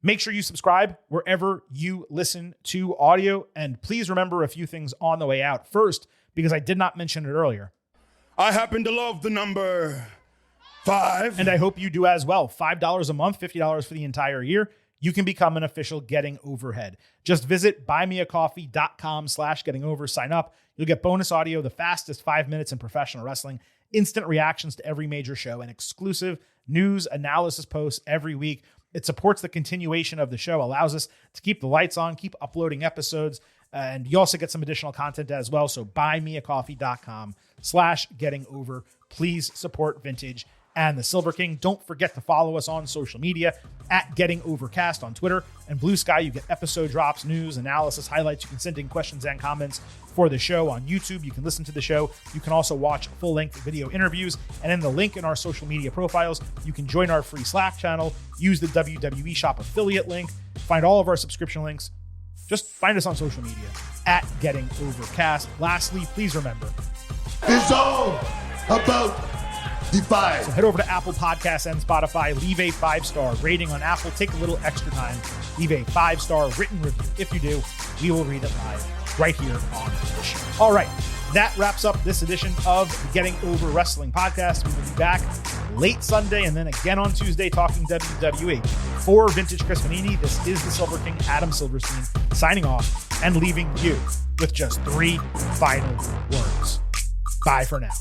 Make sure you subscribe wherever you listen to audio, and please remember a few things on the way out. First, because I did not mention it earlier, I happen to love the number 5. and I hope you do as well. $5 a month, $50 for the entire year. You can become an official Getting Overhead. Just visit buymeacoffee.com/gettingover. Sign up. You'll get bonus audio, the fastest 5 minutes in professional wrestling, instant reactions to every major show, and exclusive news analysis posts every week. It supports the continuation of the show, allows us to keep the lights on, keep uploading episodes, and you also get some additional content as well. So buymeacoffee.com/gettingover. Please support Vintage and the Silver King. Don't forget to follow us on social media at Getting Overcast on Twitter and Blue Sky. You get episode drops, news, analysis, highlights. You can send in questions and comments for the show on YouTube. You can listen to the show. You can also watch full-length video interviews. And in the link in our social media profiles, you can join our free Slack channel, use the WWE Shop affiliate link, find all of our subscription links. Just find us on social media at Getting Overcast. Lastly, please remember, It's all about the 5. so head over to Apple Podcasts and Spotify. Leave a 5-star rating on Apple. Take a little extra time. Leave a 5-star written review. If you do, we will read it live right here on the show. All right, that wraps up this edition of the Getting Over Wrestling podcast. We will be back late Sunday and then again on Tuesday talking WWE. For Vintage Chris Vanini, this is the Silver King, Adam Silverstein, signing off and leaving you with just 3 final words. Bye for now.